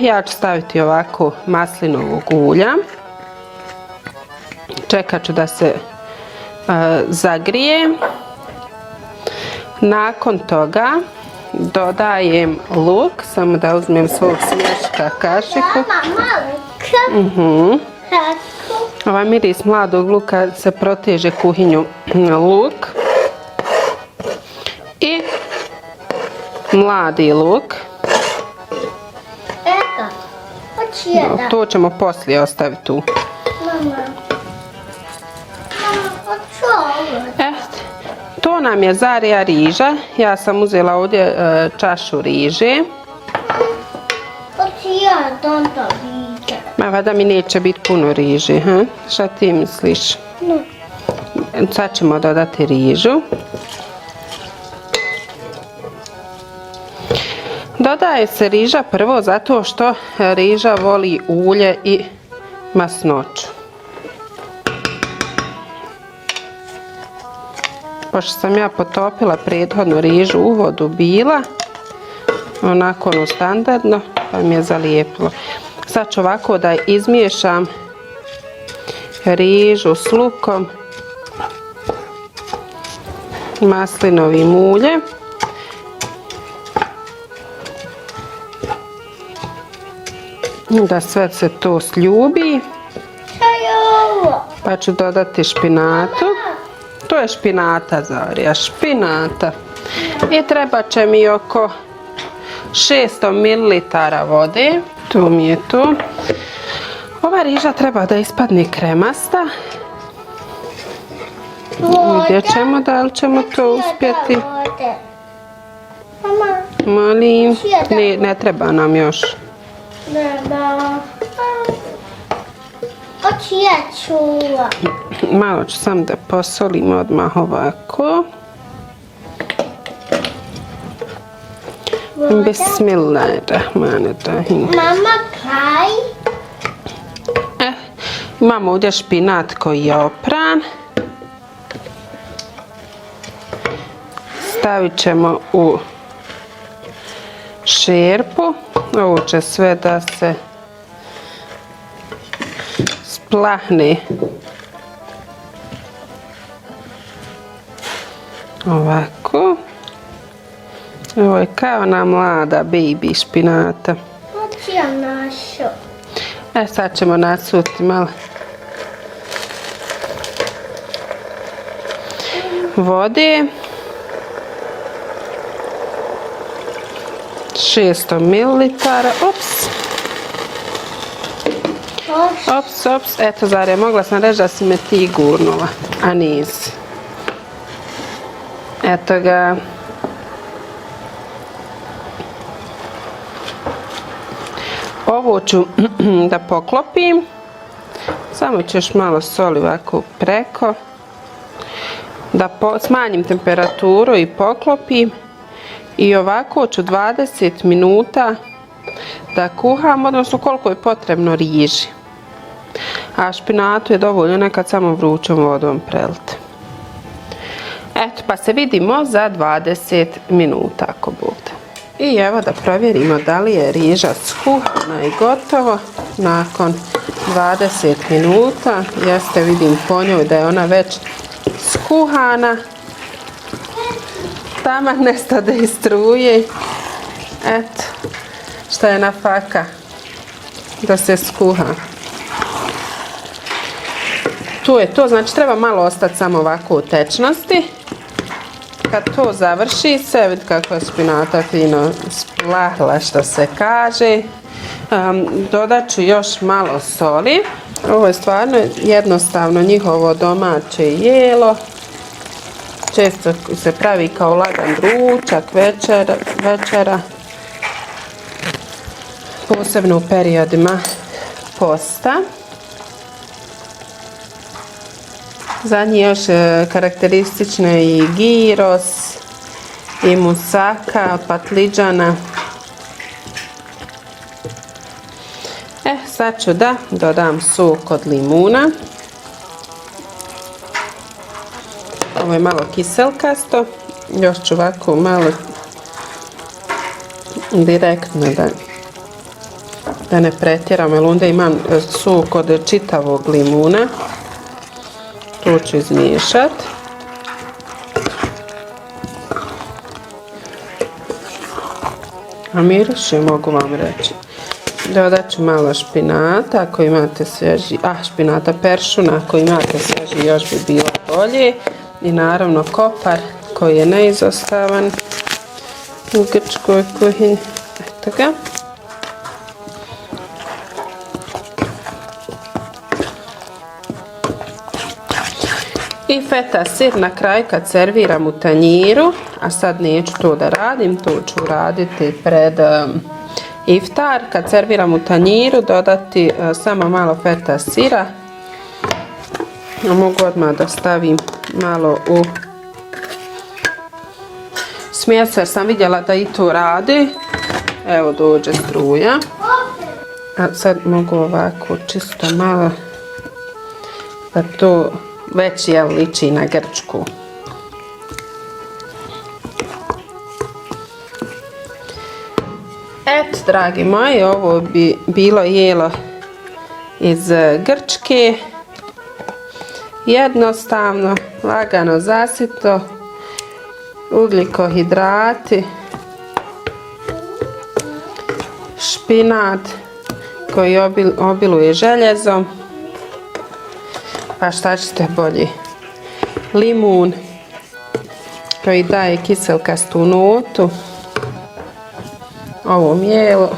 Ja ću staviti ovako maslinovog ulja. Čekat ću da se zagrije. Nakon toga dodajem luk, samo da uzmem svog smješka kašiku. Ovaj miris mladog luka se proteže kuhinju. Luk i mladi luk. To ćemo poslije ostaviti tu. To nam je zarija riža. Ja sam uzela ovdje čašu riže. Ma vada mi neće biti puno riže. Ha? Šta ti misliš? Sad ćemo dodati rižu. Dodaje se riža prvo zato što riža voli ulje i masnoću. Pošto sam ja potopila prethodno rižu u vodu bila, onako standardno, pa mi je zalijepilo. Sad ću ovako da izmiješam rižu s lukom, maslinovim uljem. Da sve se to sljubi. Pa ću dodati špinatu. To je špinata, Zarija, špinata. I treba će mi oko 600 ml vode. Tu mi je to. Ova riža treba da ispadne kremasta. Vidjet ćemo da li ćemo to uspjeti. Molim. Ne treba nam još. Malo ću sam da posolim odmah ovako. Bismillahirrahmanirrahim. Mama, kaj? Imamo ovdje špinat koji je opran. Stavit ćemo u šerpu. Ovo će sve da se splahne. Ovako. Ovo je kao ona mlada baby špinata. Hoću ja našu. Sad ćemo nasuti malo vode. 600 ml. Ops. Eto, Zarija, mogla sam reći da si me ti gurnula, a nisi. Eto ga. Ovo ću da poklopim. Samo ću još malo soli ovako preko. Da smanjim temperaturu i poklopim. I ovako ću 20 minuta da kuham, odnosno koliko je potrebno riži. A špinatu je dovoljno nekad samo vrućom vodom preliti. Eto, pa se vidimo za 20 minuta ako bude. I evo da provjerimo da li je riža skuhana i gotovo. Nakon 20 minuta, jeste, vidim po njoj da je ona već skuhana. Taman nestade iz struje. Eto, šta je na faka da se skuha. Tu je to, znači treba malo ostati samo ovako u tečnosti. Kad to završi se, vidi kako je špinata fino splahla, što se kaže. Dodat ću još malo soli. Ovo je stvarno jednostavno njihovo domaće jelo. Često se pravi kao lagan ručak, večera. Posebno u periodima posta. Za njih još karakteristične i giros, i musaka od patliđana. Sad ću da dodam sok od limuna. Ovo je malo kiselkasto. Još ću ovako malo direktno da ne pretjeram, jer onda imam sok od čitavog limuna. To ću izmiješati. A miriši, mogu vam reći. Dodat ću malo špinata ako imate svježi, špinata peršuna ako imate svježi još bi bilo bolje. I naravno kopar koji je neizostavan u grčkoj kuhinji. Eto ga. I feta sir na kraju kad serviram u tanjiru, a sad neću to da radim, to ću raditi pred iftar. Kad serviram u tanjiru dodati samo malo feta sira. Mogu odmah da stavim malo u smjesu jer sam vidjela da i to radi. Evo dođe struja. A sad mogu ovako čisto malo da to već liči na grčku. Eto, dragi moji, ovo bi bilo jelo iz Grčke. Jednostavno, lagano zasito, ugljikohidrati, špinat koji obiluje željezom, pa šta ćete bolje, limun koji daje kiselkastu notu, ovo mjelo,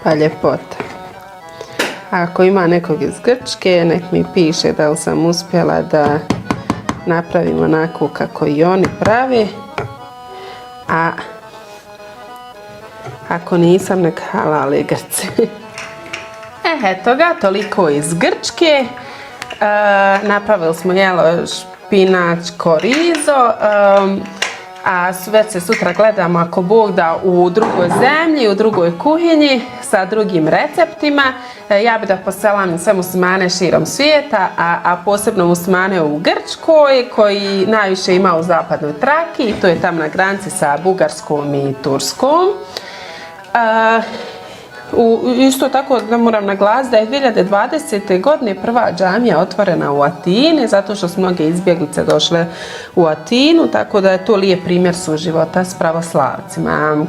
pa ljepota. Ako ima nekog iz Grčke, nek mi piše da li sam uspjela da napravim onako kako i oni prave, a ako nisam, nek halali Grci. Eto ga, toliko iz Grčke. Napravili smo špinač, korizo, a već se sutra gledamo ako Bog da u drugoj zemlji, u drugoj kuhinji sa drugim receptima. Ja bih da poselam sve muslimane širom svijeta, a posebno muslimane u Grčkoj koji najviše ima u zapadnoj Trakiji, to je tamo na granici sa Bugarskom i Turskom. Isto tako da moram naglasiti da je 2020. godine prva džamija otvorena u Atini, zato što su mnoge izbjeglice došle u Atinu, tako da je to lijep primjer suživota s pravoslavcima.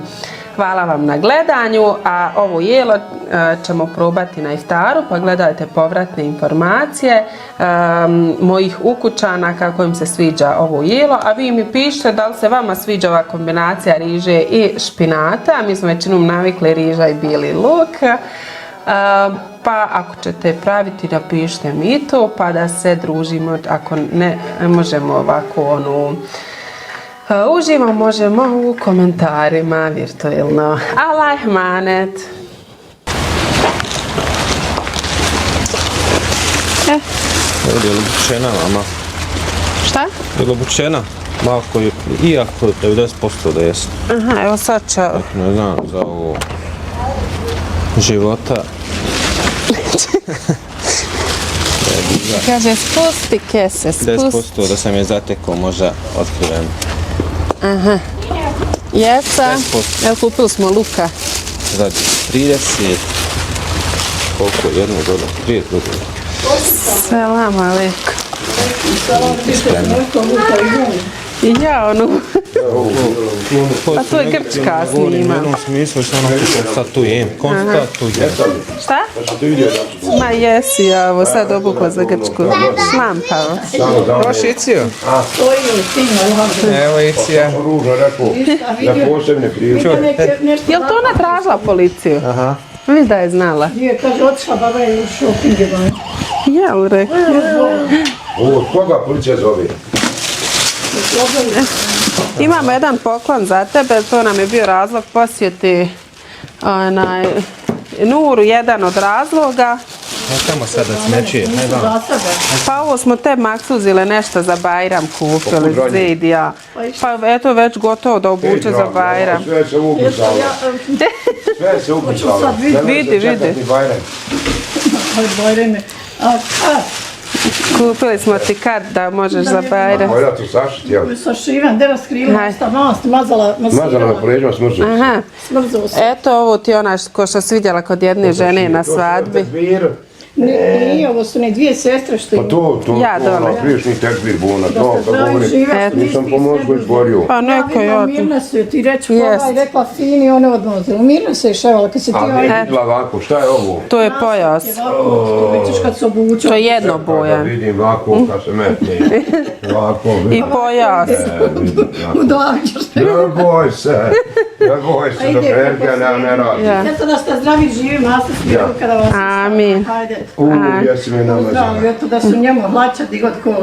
Hvala vam na gledanju, a ovo jelo ćemo probati na iftaru, pa gledajte povratne informacije mojih ukućana kako im se sviđa ovo jelo, a vi mi pišite da li se vama sviđa ova kombinacija riže i špinata. Mi smo većinom navikli riža i bijeli luk, pa ako ćete praviti napišite mi to pa da se družimo, ako ne možemo ovako uživo, možemo u komentarima virtualno. Allah emanet. Ovdje je lubučena, mama. Šta? Je lubučena. Malko, iako 90% da jeste. Aha, evo sad ću. Ne znam za ovo života. Kaže, spusti kese, spusti. 10% da sam je zatekao možda otkriven. Aha. Jesa. 10%. Evo kupili smo luka. Za 30. Koliko? Jednu godinu? 30 godina. Selam alejkum. Ja, pa to je grčka snima. U jednom smislu što ono konstatujem. Šta? Ma jesi, ja ovo sad obukla za grčku. Šlampavo. Proši Icio? Evo Icija. Je li to ona tražila policiju? Aha. Vidi da je znala. Je, kaže, otišla baba je u šopinge. Jel, rekao. Ovo, koga policija zove? Imamo jedan poklon za tebe, to nam je bio razlog posjeti Nuru, jedan od razloga. Tamo sad da smećuje. Pa ovo smo te maksuzile nešto za Bajram kupili, Zidija. Pa eto već gotovo da obuče za Bajram. Sve se upisalo. Sve se upisalo. Vidi. Kupili smo ti kad da možeš za Bajram. Moja tu sašiti, jel? Sa šiven, dera skrila, mast, mazala, Mazala na poleđima smrzu. Aha. smrzao se. Eto ovo ti je ona ko što si vidjela kod jedne žene na svadbi. Nije, ovo su ne dvije sestre što Pa to, Ja dole. priješni tekbir bona, to ste kad zdravi, govori, žive, nisam po mozgu izborio. Pa neko ja. je Mirna su ti reći koga Jest. je rekla fini, one odnoze. Mirna se je ševala, kad se ti Ali je vidjela ovako, šta je ovo? To je pojas. vidiš kad se obuču. To je jedno Da boja. vidim ovako kad se metne. Ovako, I vidim. pojas. Dođeš. Ne boj se, dok Erga ne radi. Ja. Eto da ste zdravi živi, masa svijetu kada vas... Amin. Hajde. Jesi mi namazala. Zdravi, eto da su njemu hlača digod ko...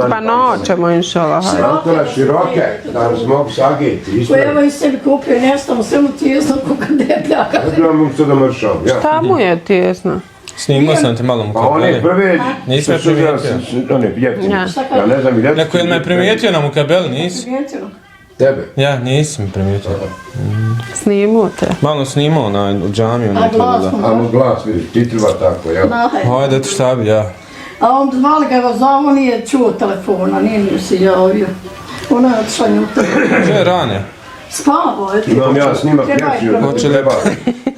Pa noćemo inšala. hajde. Santole široke, da nas mogu sagiti, Ko ispraviti. evo i sebi kupio nešto, u svemu tijesno koga debljaka. Ne trebam mu se da mršam, ja. Šta mu je tijesno? Snimao sam te malo mu Pa one prve... Nisam što su primijetio. One jeftine. Ja. Ja ne znam i reći. Neko je me primijetio na mukabeli, nisi? Primijetio? Tebe. Ja, nisam primijetio. Snimu te. Malo snimao u džamiju. A glasno. A mu glas vidiš, ti treba tako, jel? Hajde, eto šta bi ja. A on zvali ga, evo zovu, nije čuo telefona, nije mi se javio. Ona je otišla njutra. Gdje je Rane? Spavo, eto. Imam ja snimak Treba ljepši i od probuditi. Hoće li- treba.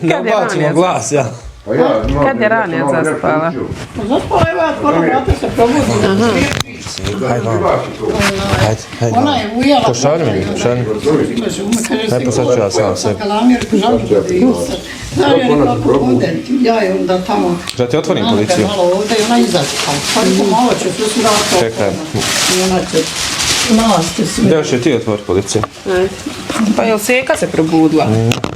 Nabacimo Rane glas, ja. Pa ja, imam Kad je nešto ranije malo nešto zaspala? učio. Zaspala, evo ja otvorim vrata se probudi. Hajde, hajde. Ona je ujela. Pošalji mi, pošalji mi. Kaže, pa sad ću ja sam sebi. Kalamir, žalim da se. Znaš, ja rekla, ako bude, ja je onda tamo. Da ti otvorim policiju? Malo ovdje i ona izađe. Pa rekao, malo će, sve su vrata. Čekaj. I ona će nalaziti sve. Gdje još je ti otvoriti policiju? Pa jel Seka se probudila?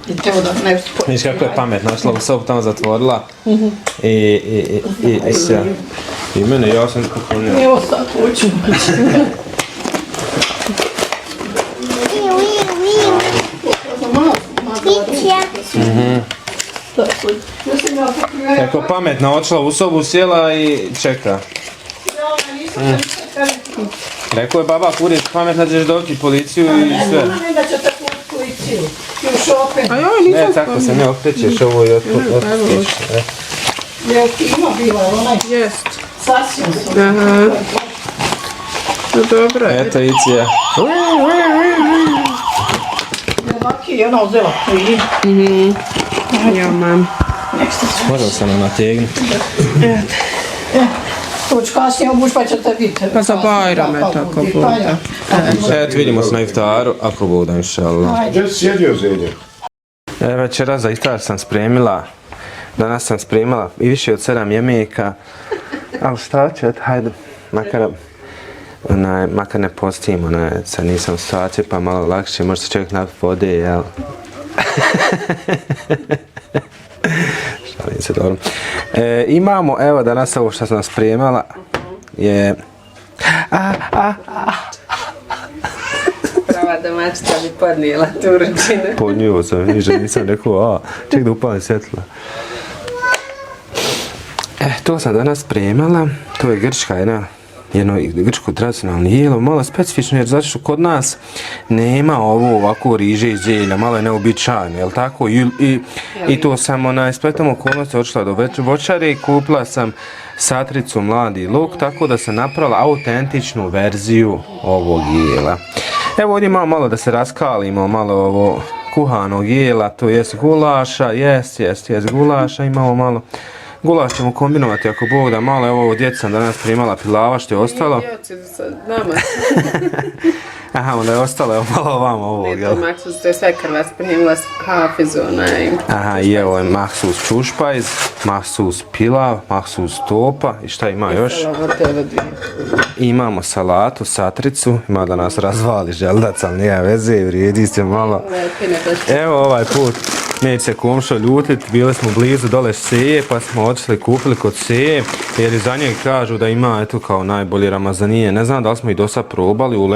I to da ne spoj. Viš kako je pametno, našla u sobu tamo zatvorila i sve. I mene, ja sam poklonio. Evo sad hoću. Kako pametna, odšla u sobu, sjela i čeka. Rekao je baba Kurić, pametna ćeš dobiti policiju i sve. Ne da ćete policiju. I u šope. A joj, nisam Ne, tako se ne okrećeš, ovo je otkriš. Je ima bila, onaj Jest. sasvim su. Aha. Dobro je. Eto, Icija. Ovaki je ona uzela prije. Ja mam. Nek ste sve. Možemo se nam nategnuti. To ću kasnije obući pa ćete vidjeti. Pa za Bajrame tako bude. Eto, vidimo se na iftaru, ako bude, inšallah. Gdje si sjedio, Zelje? Večeras za iftar sam spremila, danas sam spremila i više od 7 jemeka, ali šta će, hajde, makar ne postim, sad nisam u situaciji pa malo lakše, može se čovjek napiti vode, jel? Šalim se, dobro. Imamo, evo danas ovo što sam spremala je... Prava domaćica bi podnijela tu ručinu. Podnio sam, nisam rekao, ček da upalim svjetlo. To sam danas spremala, to je grčka jedno grčko tradicionalno jelo, malo specifično jer zato što kod nas nema ovo ovako riže i zelja, malo je neobičajno, jel tako? I to sam spletom okolnosti odšla do voćare i kupila sam satricu mladi luk, tako da sam napravila autentičnu verziju ovog jela. Evo ovdje imamo malo da se raskalimo, malo ovo kuhanog jela, to jest gulaša, jest gulaša, imamo malo. Gulaš ćemo kombinovati ako Bog da malo, evo ovo djeca sam danas primala pilava što je ostalo. Aha, onda je ostalo, evo malo vam ovog, jel? Maksus, to je sve kad vas primila s hafizu, onaj. Aha, i evo je mahsus čušpajz, mahsus pilav, mahsus topa i šta ima još? I imamo salatu, satricu, ima da nas razvali želdac, ali nije veze, vrijedi se malo. Evo ovaj put. Neće se komšo ljutit, bili smo blizu dole Seje, pa smo otišli kupili kod Seje, jer i za njeg kažu da ima eto kao najbolje ramazanije. Ne znam da li smo i do sad probali u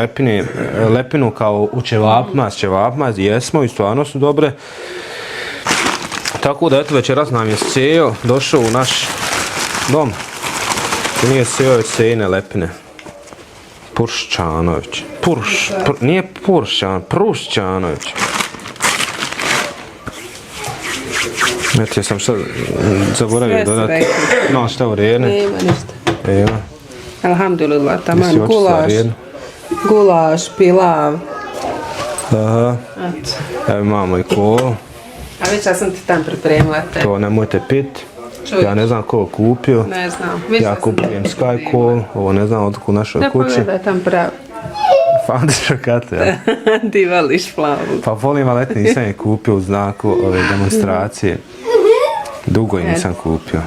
lepinu kao u ćevapima, jesmo i stvarno su dobre. Tako da eto večeras nam je Sejo došao u naš dom. To nije Sejo, već Sejine lepine. Prušćanović. Nije Prušćanović. Eto, ja sam šta zaboravio dodati. No, šta u redu? Nema ništa. Evo. Alhamdulillah, taman, Jesi očistila redu? gulaš, pilav. Aha. Evo imamo i kolu. A već ja sam ti tam pripremila te. To nemojte pit. Ja ne znam ko kupio. Ne znam. Ja kupujem Skycall, ovo ne znam otkud u našoj Ne kući. pogledaj tam pravi. Fandiša kate, ja. Ti voliš plavu. Pa volim, ali eto nisam je kupio u znaku ove demonstracije. Dugo je nisam kupio.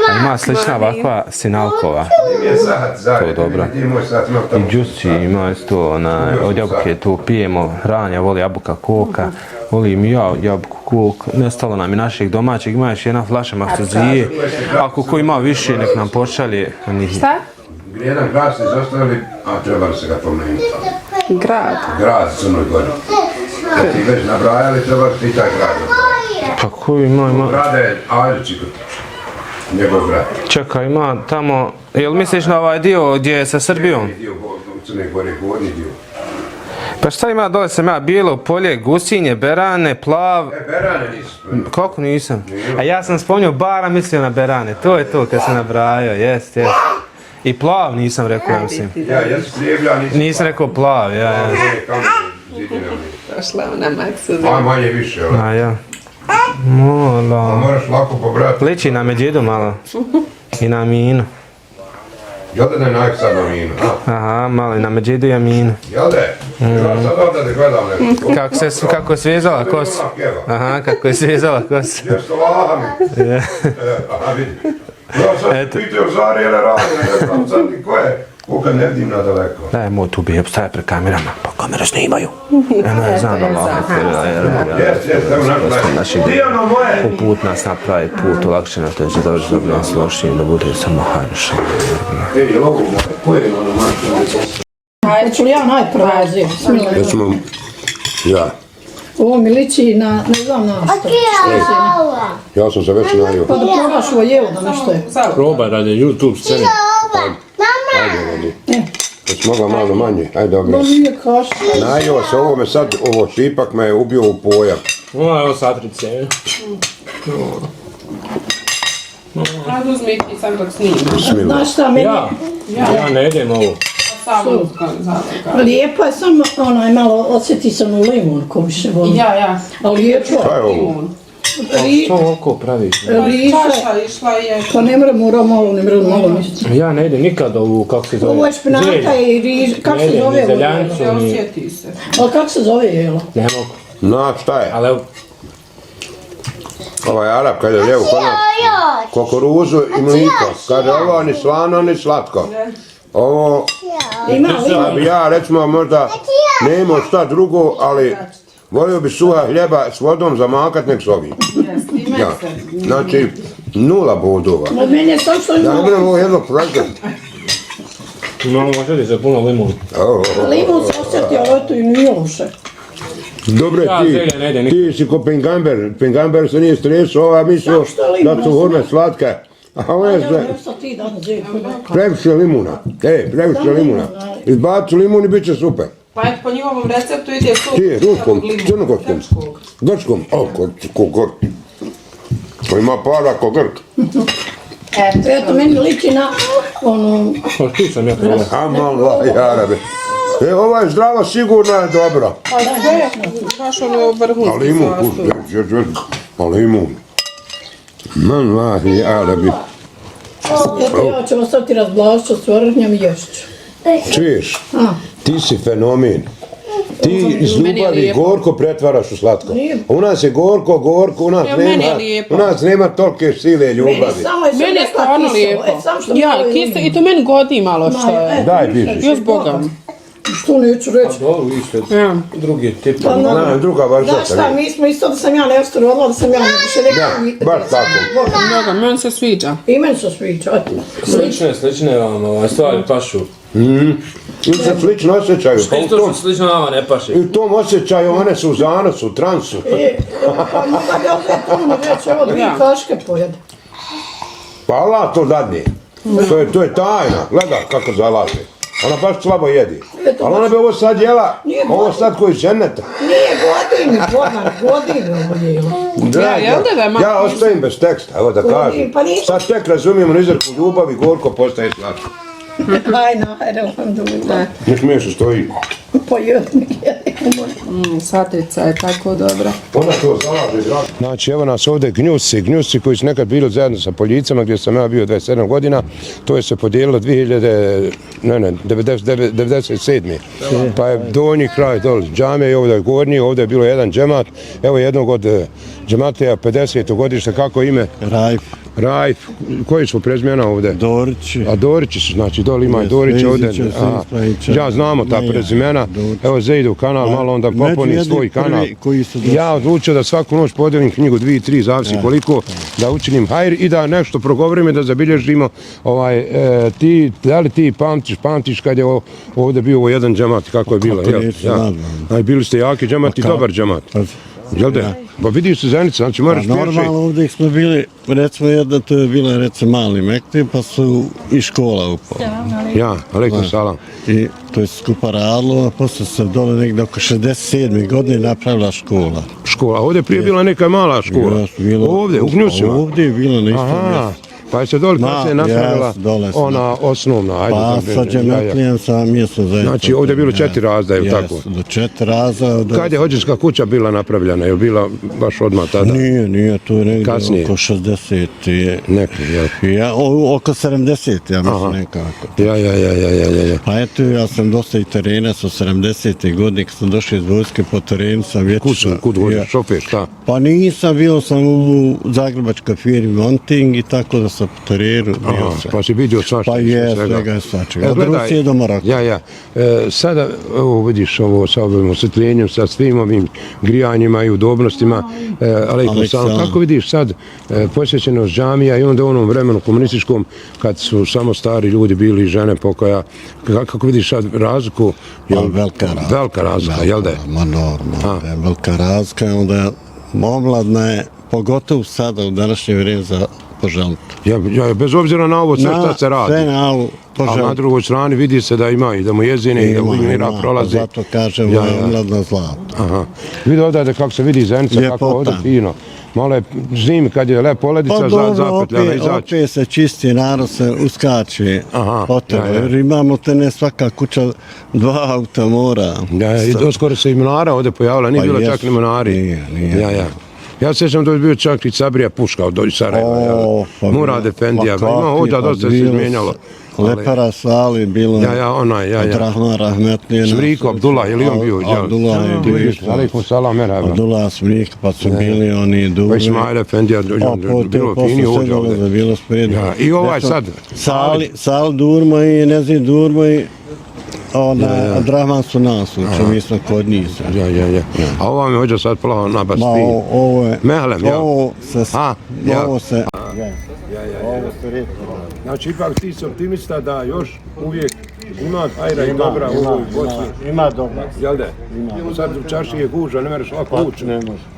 A ima slična ovakva sinalkova. To je dobro. I džusi ima isto, od jabuke to pijemo. Ranja voli jabuka koka. Volim i ja jabuku kok. Nestalo nam i našeg domaćeg. Ima još jedna flaša maksuzije. Ako ko ima više, nek nam pošalje. Šta? Jedan grad ste zastavili, a trebali se ga pomenuti. Grad. Grad Crnoj Gori. Kad ti već nabrajali, trebali ti taj grad. Pa ko ima? Grada je Ajlić, njegov grad. Čekaj, ima tamo... Jel misliš na ovaj dio gdje je sa Srbijom? Dio u Crnoj Gori, gornji dio. Pa šta ima dole sam ja? Bijelo polje, gusinje, berane, plav... Berane nisu. Kako nisam? A ja sam spomenuo bara, mislio na berane. To je to kad sam nabrajao, jest. I plav nisam rekao, ja mislim. Ja jesam Srijevlja, Nisam rekao plav, ja. Došla ona Maksuza. A manje više, jel? A ja. Mola. Moraš lako pobrati. Liči na Međidu malo. I na Aminu. Jel da ne najk sad na minu? Aha, malo i na Međidu i Aminu. Jel da je? Ja sad ovdje da gledam nešto. Kako je svezala kosu. Aha, kako je svezala kosu. Jesto lahami. Aha, vidi. Ja sam pitao Zari ili Rani, ne znam sad ni ko je. Kuka ne vidim na daleko. Daj, moj tu bi obstaje pred kamerama. Pa kamere snimaju. Ja ne znam da naši po put nas napravi, put olakše na to će doći da bi nas lošije, da bude samo hajnoša. Ej, logo moje, ko je ono manjka? Hoću li ja najprve? Recimo, ja. Ovo mi liči na, ne znam na što. Ja sam se već najio. Pa da probaš ovo jeo da nešto je. Probaj radi YouTube scene. Ajde, radi. Već mogla malo manje, ajde dobro. To nije kaša. Najio se ovome sad, ovo šipak me je ubio u pojam. Evo satrice. Rado uzmi i sam dok snimam. Znaš šta, meni Ja ne jedem ovo. lijepo je, samo onaj malo osjeti sam u limun ko više volim. Ja. A lijepo Šta je ovo? Što ovako praviš? Čaša išla je. Pa ne mora malo ništa. Ja ne jedem nikad ovu, kako se zove? Ovo je špinaka i riž, kako se zove? Zeljancu, ni... Osjeti se. Ali kako se zove jelo? Ne mogu. Na, šta je? Ali evo, Ovaj Arab kad je lijevo kod nas, kukuruzu i mliko. Kaže ovo ni slano ni slatko. Ovo, da bi ja recimo možda ne imao šta drugo, ali volio bi suha hljeba s vodom zamakat nek s ovim. Ja. Znači, 0 bodova. Od meni je sam što Ja ne ima. budem ovo jedno prezent. no, možete se puno limun. Limun se osjeti, ali to i nije loše. Dobre, Ja zelje ne jedem ti si ko Pingamber. Pingamber se nije stresao, ova mislio da su hurme slatke. A ovo je sve. Previše limuna. Previše limuna. Izbaci limun i bit će super. Pa eto, po njihovom receptu ide Ti, ruskom, crnogorskom. Grčkom. O, ko Grk. To ima para ko Grk. Eto, meni liči na ono... Pa tu sam ja probao. Aman lahi arabe. Ova je zdrava, sigurno je dobra. Pa sve, baš ono vrhunski A limun, a limun. Man lahi arabi. Eto, ja ćemo sad ti razblašću s vrhnjom i ješću. Čuješ, ti si fenomen. Ti iz ljubavi gorko pretvaraš u slatko. U nas je gorko, u nas nema tolike sile ljubavi. Meni je stvarno lijepo. Ja, kisel, i to meni godi malo što je. Daj, pišiš. Još Boga. Što neću reći? Dobro, isto drugi tip. Druga važda. Znaš šta, mi smo isto da sam ja nešto rodila, da sam ja više nekako... Baš tako. Boga, meni se sviđa. I meni se sviđa. Slične vam stvari pašu. Ili se slično osjećaju. Isto što slično nama ne paši. I u tom osjećaju one su u zanosu, transu. Pa mogu ja opet puno reći, evo 2 kaške pojede. Pa Allah to dadne. To je tajna. Gledaj kako zalaže. Ona baš slabo jedi. Ali ona bi ovo sad jela, ovo sad koji ženeta. Nije godinu ovo jelo. Ja ostavim bez teksta, evo da kažem. Sad tek razumijemo nizerku ljubavi, gorko postaje slatko. Ajde, alhamdulillah. Ne smiješ što stoji. Po jednog. Satrica je tako dobra. Ona to zalaže, drago. Znači, evo nas ovdje gnjusi koji su nekad bili zajedno sa Poljicama, gdje sam ja bio 27 godina, to je se podijelilo 97. Pa je donji kraj dole džame i ovdje je gornji, ovdje je bilo jedan džemat, evo jednog od džemateja 50. godište, kako ime? Rajf, koji su prezimena ovdje? Dorić. A Dorići su, znači dole ima i Dorić ovdje. Ja znamo ta prezimena, evo Zejdu kanal, malo onda popuni svoj kanal. Ja odlučio da svaku noć podijelim knjigu 2-3, zavisi koliko, da učinim hajr i da nešto progovorimo i da zabilježimo. Da li ti pamtiš kad je ovdje bio ovo jedan džemat, kako je bilo? Bili ste jaki džemat i dobar džemat. Jel da? Pa vidiš se Zenica, znači moraš prijeći. Normalno ovdje smo bili, recimo jedna, to je bila recimo mali mekteb, pa su i škola upala. Ja, alejkum salam. I to je skupa radilo, a posle se dole negdje oko 67. godine napravila škola. Škola, ovdje prije bila neka mala škola. Ovdje, u Gnjusima. Ovdje je bila na istom mjestu. Pa je se dole kasnije napravila ona osnovna, ajde. Pa sa Džemetlijem sam mjesto zajedno. Znači ovdje je bilo 4 razda, je li tako? Do 4 razda. Kad je hođerska kuća bila napravljena, je li bila baš odmah tada? Nije, to je negdje oko 60. Neki, jel? Oko 70, ja mislim nekako. Ja. Pa eto, ja sam dosta i terena sa 70. godine, kad sam došao iz vojske po terenu, sam vječno. Kud hođeš, šofer, šta? Pa nisam, bio sam u zagrebačkoj firmi Monting i tako da sam po terenu bio sam. Pa si vidio svašta? Pa je, svega je svačega. Od Rusije do Maroka. Ja. Sada, evo vidiš ovo sa ovim osvetljenjem, sa svim ovim grijanjima i udobnostima. Alejkum salam. Kako vidiš sad posvećenost džamija i onda u onom vremenu komunističkom, kad su samo stari ljudi bili i žene pokoja, kako vidiš sad razliku? Velika razlika, jel da je? Ma normalno, velika razlika, onda omladna je, pogotovo sada u današnje vrijeme za poželiti. Ja, bez obzira na ovo sve šta se radi. Sve na ovo poželiti. A na drugoj strani vidi se da ima i da mu jezine i da Mira prolazi. Zato kažem, omladna zlata. Vidi ovdje kako se vidi Zenica, kako ovdje fino. Malo je zimi kad je lepo ledica zapetljala izaći. Opet se čisti, narod se uskače. Jer imamo te ne svaka kuća 2 auta mora. I doskoro se i Monara ovdje pojavila, nije bilo čak ni Monari. Ja se sjećam da je bio čak i Sabrija Puška od Sarajeva. Murad Efendija, ima ovdje dosta se izmijenjalo. Lepara Sali bilo od Rahman Rahmetlije. Smriko Abdullah, je li on bio? Abdullah je bio. Alejkum salam, merhaba. Abdullah Smriko, pa su bili oni Dugli. Pa Ismail Efendija, bilo fini ovdje. Bilo spredno. I ovaj sad. Sal Durma i Nezir Durma i od Rahman su nas uče, mi smo kod njih. A ova mi hođe sad plavo nabast fin. Mehlem, jel? Ovo se rijetko. Znači, ipak ti si optimista da još uvijek ima hajra i dobra u ovoj Bosni. Ima dobra. Jel da? Sad u čaši je guža, ne mereš lako ući.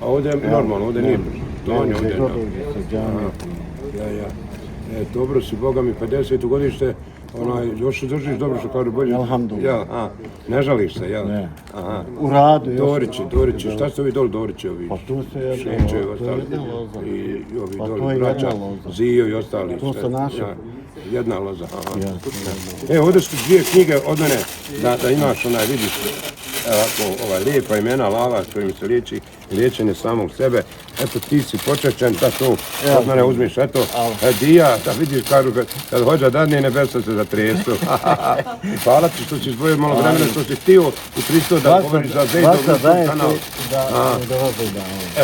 A ovdje je normalno, ovdje nije. Dobro si, Boga mi, 50. godište, još se držiš dobro što kao bolje. Alhamdulillah. Ne žališ se, jel? Ne. U radu. Dorići, šta ste ovi doli Dorići ovi? Pa tu se jedna loza. I ovi doli braća, Zijo i ostali. Tu se naši. Jedna loza, ovdje su 2 knjige od mene, da imaš vidiš, lijepa imena Lava s kojim se liječi, liječenje samog sebe. Eto, ti si počečen, da to od mene uzmiš, eto, dija, da vidiš, kažu, kad hođa dadne nebesa se zatresu. Hvala ti što si izbojio malo vremena, što si htio i pristao da govoriš za Zejdov kanal.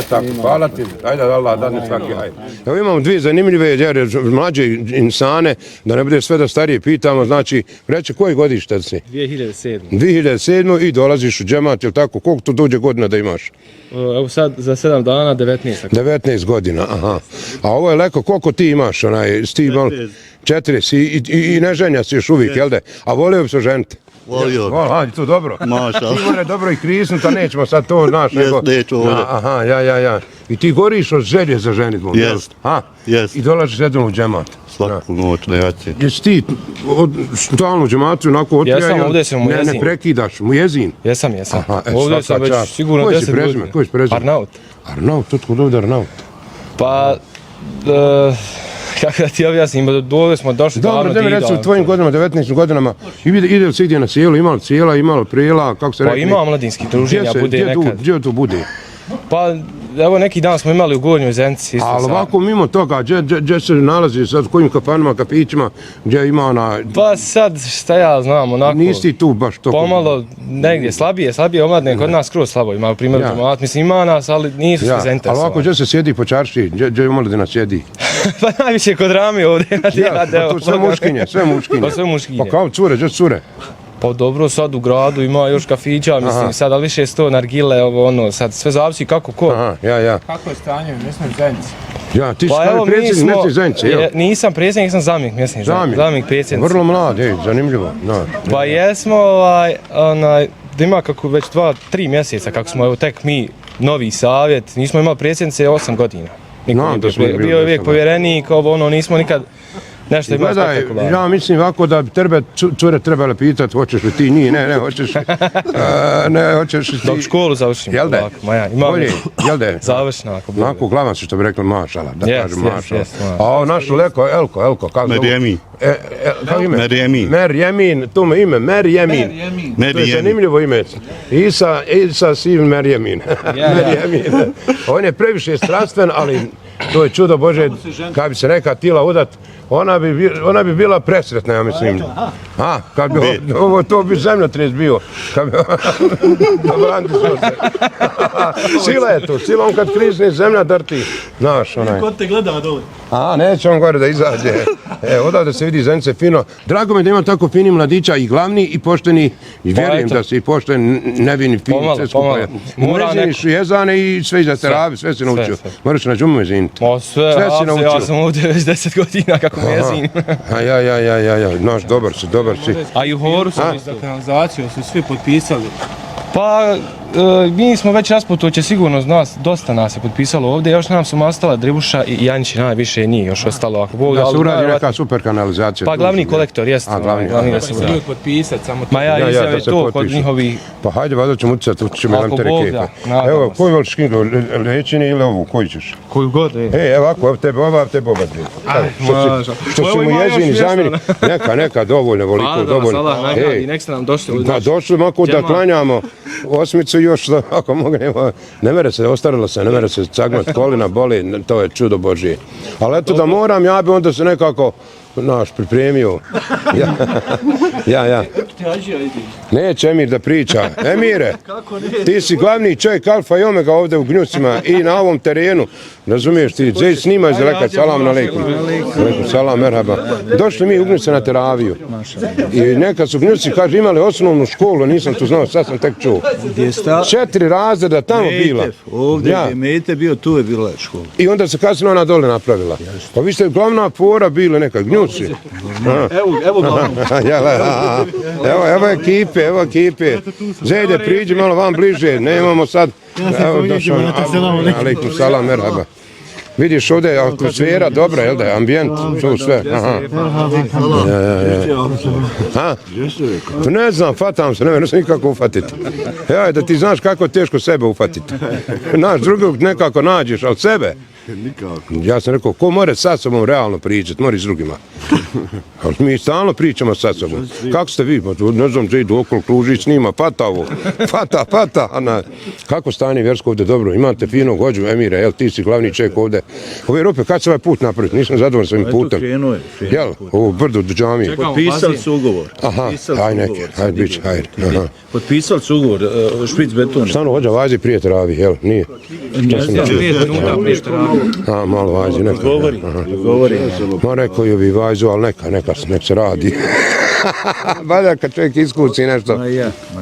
Tako, hvala ti, ajde da Allah dadne svaki hajde. Evo imamo 2 zanimljive, mlađe insane, da ne bude sve da starije pitamo, znači, reći koji godište si? 2007. 2007. i dolaziš u džemat, jel tako, koliko tu dođe godina da imaš? Evo sad za 7 dana 19. 19 godina, aha. A ovo je leko, koliko ti imaš, Četiri si i ne ženja si još uvijek, jel da? A volio bi se ženiti? Volio. Hajde, to dobro. Maša. Ti more dobro i krisnuti, a nećemo sad to, znaš, nego... Neću ovdje. Aha, ja. I ti goriš od želje za ženitbom, jel? Jest. I dolaziš jednom u džemat. Svaku noć, ne jaci. Jesi ti stalno u džematu onako otvijaju? Ovdje sam mu jezin. Ne prekidaš, mu jezin? Jesam. Ovdje sam već sigurno 10 godina. Koji si prezime? Arnaut. Arnaut, otkud ovdje Arnaut? Pa, kako da ti objasnim, dole smo došli Dobro, da mi recimo u tvojim godinama, 19 godinama, ide li se ide na sjelu, imalo cijela, imalo prijela, kako se rekli? Pa ima mladinskih druženja, bude nekad. Gdje to bude? Pa, evo neki dan smo imali u Gornjoj Zenici. Ali ovako mimo toga, gdje se nalazi sad, u kojim kafanima, kafićima, gdje ima ona... Pa sad, šta ja znam, onako... Nisi tu baš to... Pomalo, negdje, slabije omladne, kod nas skroz slabo ima, u primjer, mislim ima nas, ali nisu se zainteresovani. Ali ovako, gdje se sjedi po čarši, gdje omladina sjedi? Pa najviše kod Rami ovdje. Pa to sve muškinje. Pa sve muškinje. Pa kao cure, gdje cure? Pa dobro, sad u gradu ima još kafića, mislim, sad, ali više je sto nargile, ovo ono, sad sve zavisi kako ko. Aha, Kako je stanje u mjesnoj zajednici? Ja, ti si predsjednik mjesne zajednice, jel? Nisam predsjednik, sam zamjenik mjesne zajednice. Zamjenik predsjednice. Vrlo mlad, zanimljivo. Pa jesmo, da ima kako već 2-3 mjeseca, kako smo, evo tek mi, novi savjet, nismo imali predsjednice 8 godina. Bio je uvijek povjerenik, ono, nismo nikad nešto imali spektakularno. Ja mislim ovako da bi cure trebale pitati hoćeš li ti njih, ne, hoćeš li ti... Dok školu završim. Jel da? Bolje, jel da? Završna ako bude. Onako glavan si što bi rekli mašala, da kažem mašala. A ovo naš Elko, kako zove? Merjemin. Kako ime? Merjemin. To me ime, Merjemin. To je zanimljivo ime. Isa Siv Merjemin. Merjemin. On je previše strastven, ali to je čudo Bože, kad bi se neka tila udat, ona bi bila presretna, ja mislim. Kad bi to bi zemljotres bio. Sila je to, sila on kad krizne zemlja drti. Znaš, onaj. Ko te gleda dole? Neće on gore da izađe. Odavde se vidi Zenice fino. Drago mi da ima tako fini mladića i glavni i pošteni. I vjerujem da si i pošten, nevini, fini, sve skupa. Umreženi su jezane i sve iza teravi, sve si naučio. Moraš na džumu meziniti. Sve si naučio. Ja sam ovdje već 10 godina kako mezim. Znaš, dobar si. A i u Horu sam Za kanalizaciju su svi potpisali. Pa, mi smo već rasputoće sigurno dosta nas je potpisalo ovdje, još nam su ostala Dribuša i Janjići, najviše njih još ostalo. Ako Bog, da se uradi neka super kanalizacija. Pa glavni kolektor, jeste. Glavni da se uradi. Svi potpisati, samo to. Ma ja izjave to kod njihovih... Pa hajde, vada ćemo utjecati, ćemo jedan terekepa. Evo, koju voliš knjigu, Lečini ili ovu, koju ćeš? Koju god, ovako, evo tebe ova, tebe oba dvije. Što si mu jezini zamjeni, neka, dovoljno, voliko, dovoljno. Hvala, nagradi, nek ste nam došli. Da, došli mako da klanjamo osmicu još, ako mognemo, ne mere se, ostarilo se, ne mere se cagnut, kolina boli, to je čudo Božije. Ali eto da moram, ja bi onda se nekako, pripremio. Ja. Neće Emir da priča. Emire, ti si glavni čovjek alfa i omega ovdje u Gnjucima i na ovom terenu. Razumiješ ti, Zej snima iz daleka, salam alejkum. Salam, merhaba. Došli mi u Gnjuce na teraviju. I neka su Gnjuci, kaže, imali osnovnu školu, nisam to znao, sad sam tek čuo. 4 razreda tamo bila. Ovdje je Mete bio, tu je bila škola. I onda se kasnije ona dole napravila. Pa vi ste glavna fora bila neka Gnjuci. Evo glavno. Evo ekipe. Zejde, priđi malo vam bliže, nemamo sad... Alejkum salam, merhaba. Vidiš ovdje je atmosfera dobra, jel da je ambijent, to sve. Ne znam, fatam se, ne znam nikako ufatiti. Da ti znaš kako teško sebe ufatiti. Znaš, drugog nekako nađeš, ali sebe. Ja sam rekao, ko more sa sobom realno pričati, mora i s drugima. Ali mi stalno pričamo sa sobom. Kako ste vi? Ne znam, že idu okolo kružić snima, pata ovo. Pata. Kako stanje vjersko ovdje dobro? Imate finog hođu, Emire, jel ti si glavni čovjek ovdje. Ove Europe, kad se ovaj put napraviti? Nisam zadovoljan s ovim putem. Jel? Ovo brdo do džamije. Potpisali su ugovor. Hajde, bić, hajde. Potpisali su ugovor, špic betona. Stano hođa vazi prije teravi, jel? Nije. Malo vazi, neka. Govori. Ma rekao je bi vazu, ali neka se radi. Valja kad čovjek iskuci nešto.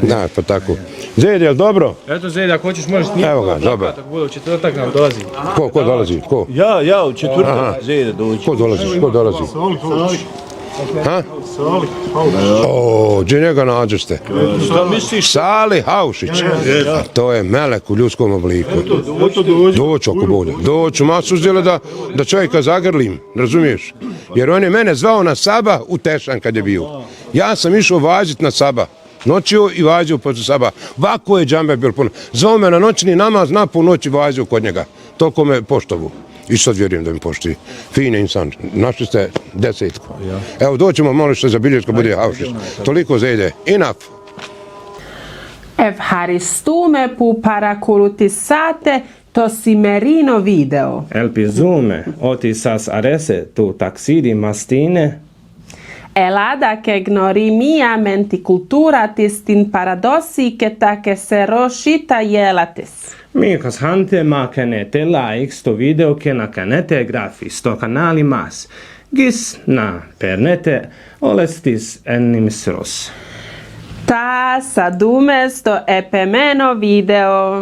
Da, pa tako. Zed, jel dobro? Eto Zed, ako hoćeš možeš snimati. Evo ga, dobro. U četvrtak nam dolazi. Ko dolazi? Ko? Ja u četvrtak Zed dođi. Ko dolazi? Gdje njega nađeste? Šta misliš? Sali Haušić. To je melek u ljudskom obliku. Doću ako bude. Doću, masu zdjela da čovjeka zagrlim, razumiješ? Jer on je mene zvao na Saba u Tešan kad je bio. Ja sam išao vazit na Saba. Noćio i vazio poslije Saba. Vako je džambe bilo puno. Zvao me na noćni namaz, na pol noći vazio kod njega. Toliko me poštovu. I sad vjerujem da mi pošti. Fini insan, našli ste 10. Evo doćemo malo što zabilježko bude haušiš. Toliko zejde. Enough. Ευχαριστούμε που παρακολουθήσατε το σημερινό βίντεο. Ελπίζουμε ότι σας αρέσει το ταξίδι μας στην Ελλάδα και γνωριμία την κουλτούρα της, την παραδόση και τα ξερόσιτα γέλα της. Μήπως χάνετε μα κάνετε like στο βίντεο και να κάνετε εγγραφή στο κανάλι μας. Γης να παίρνετε όλες τις ενημισρώσεις. Θα σας δούμε στο επόμενο βίντεο.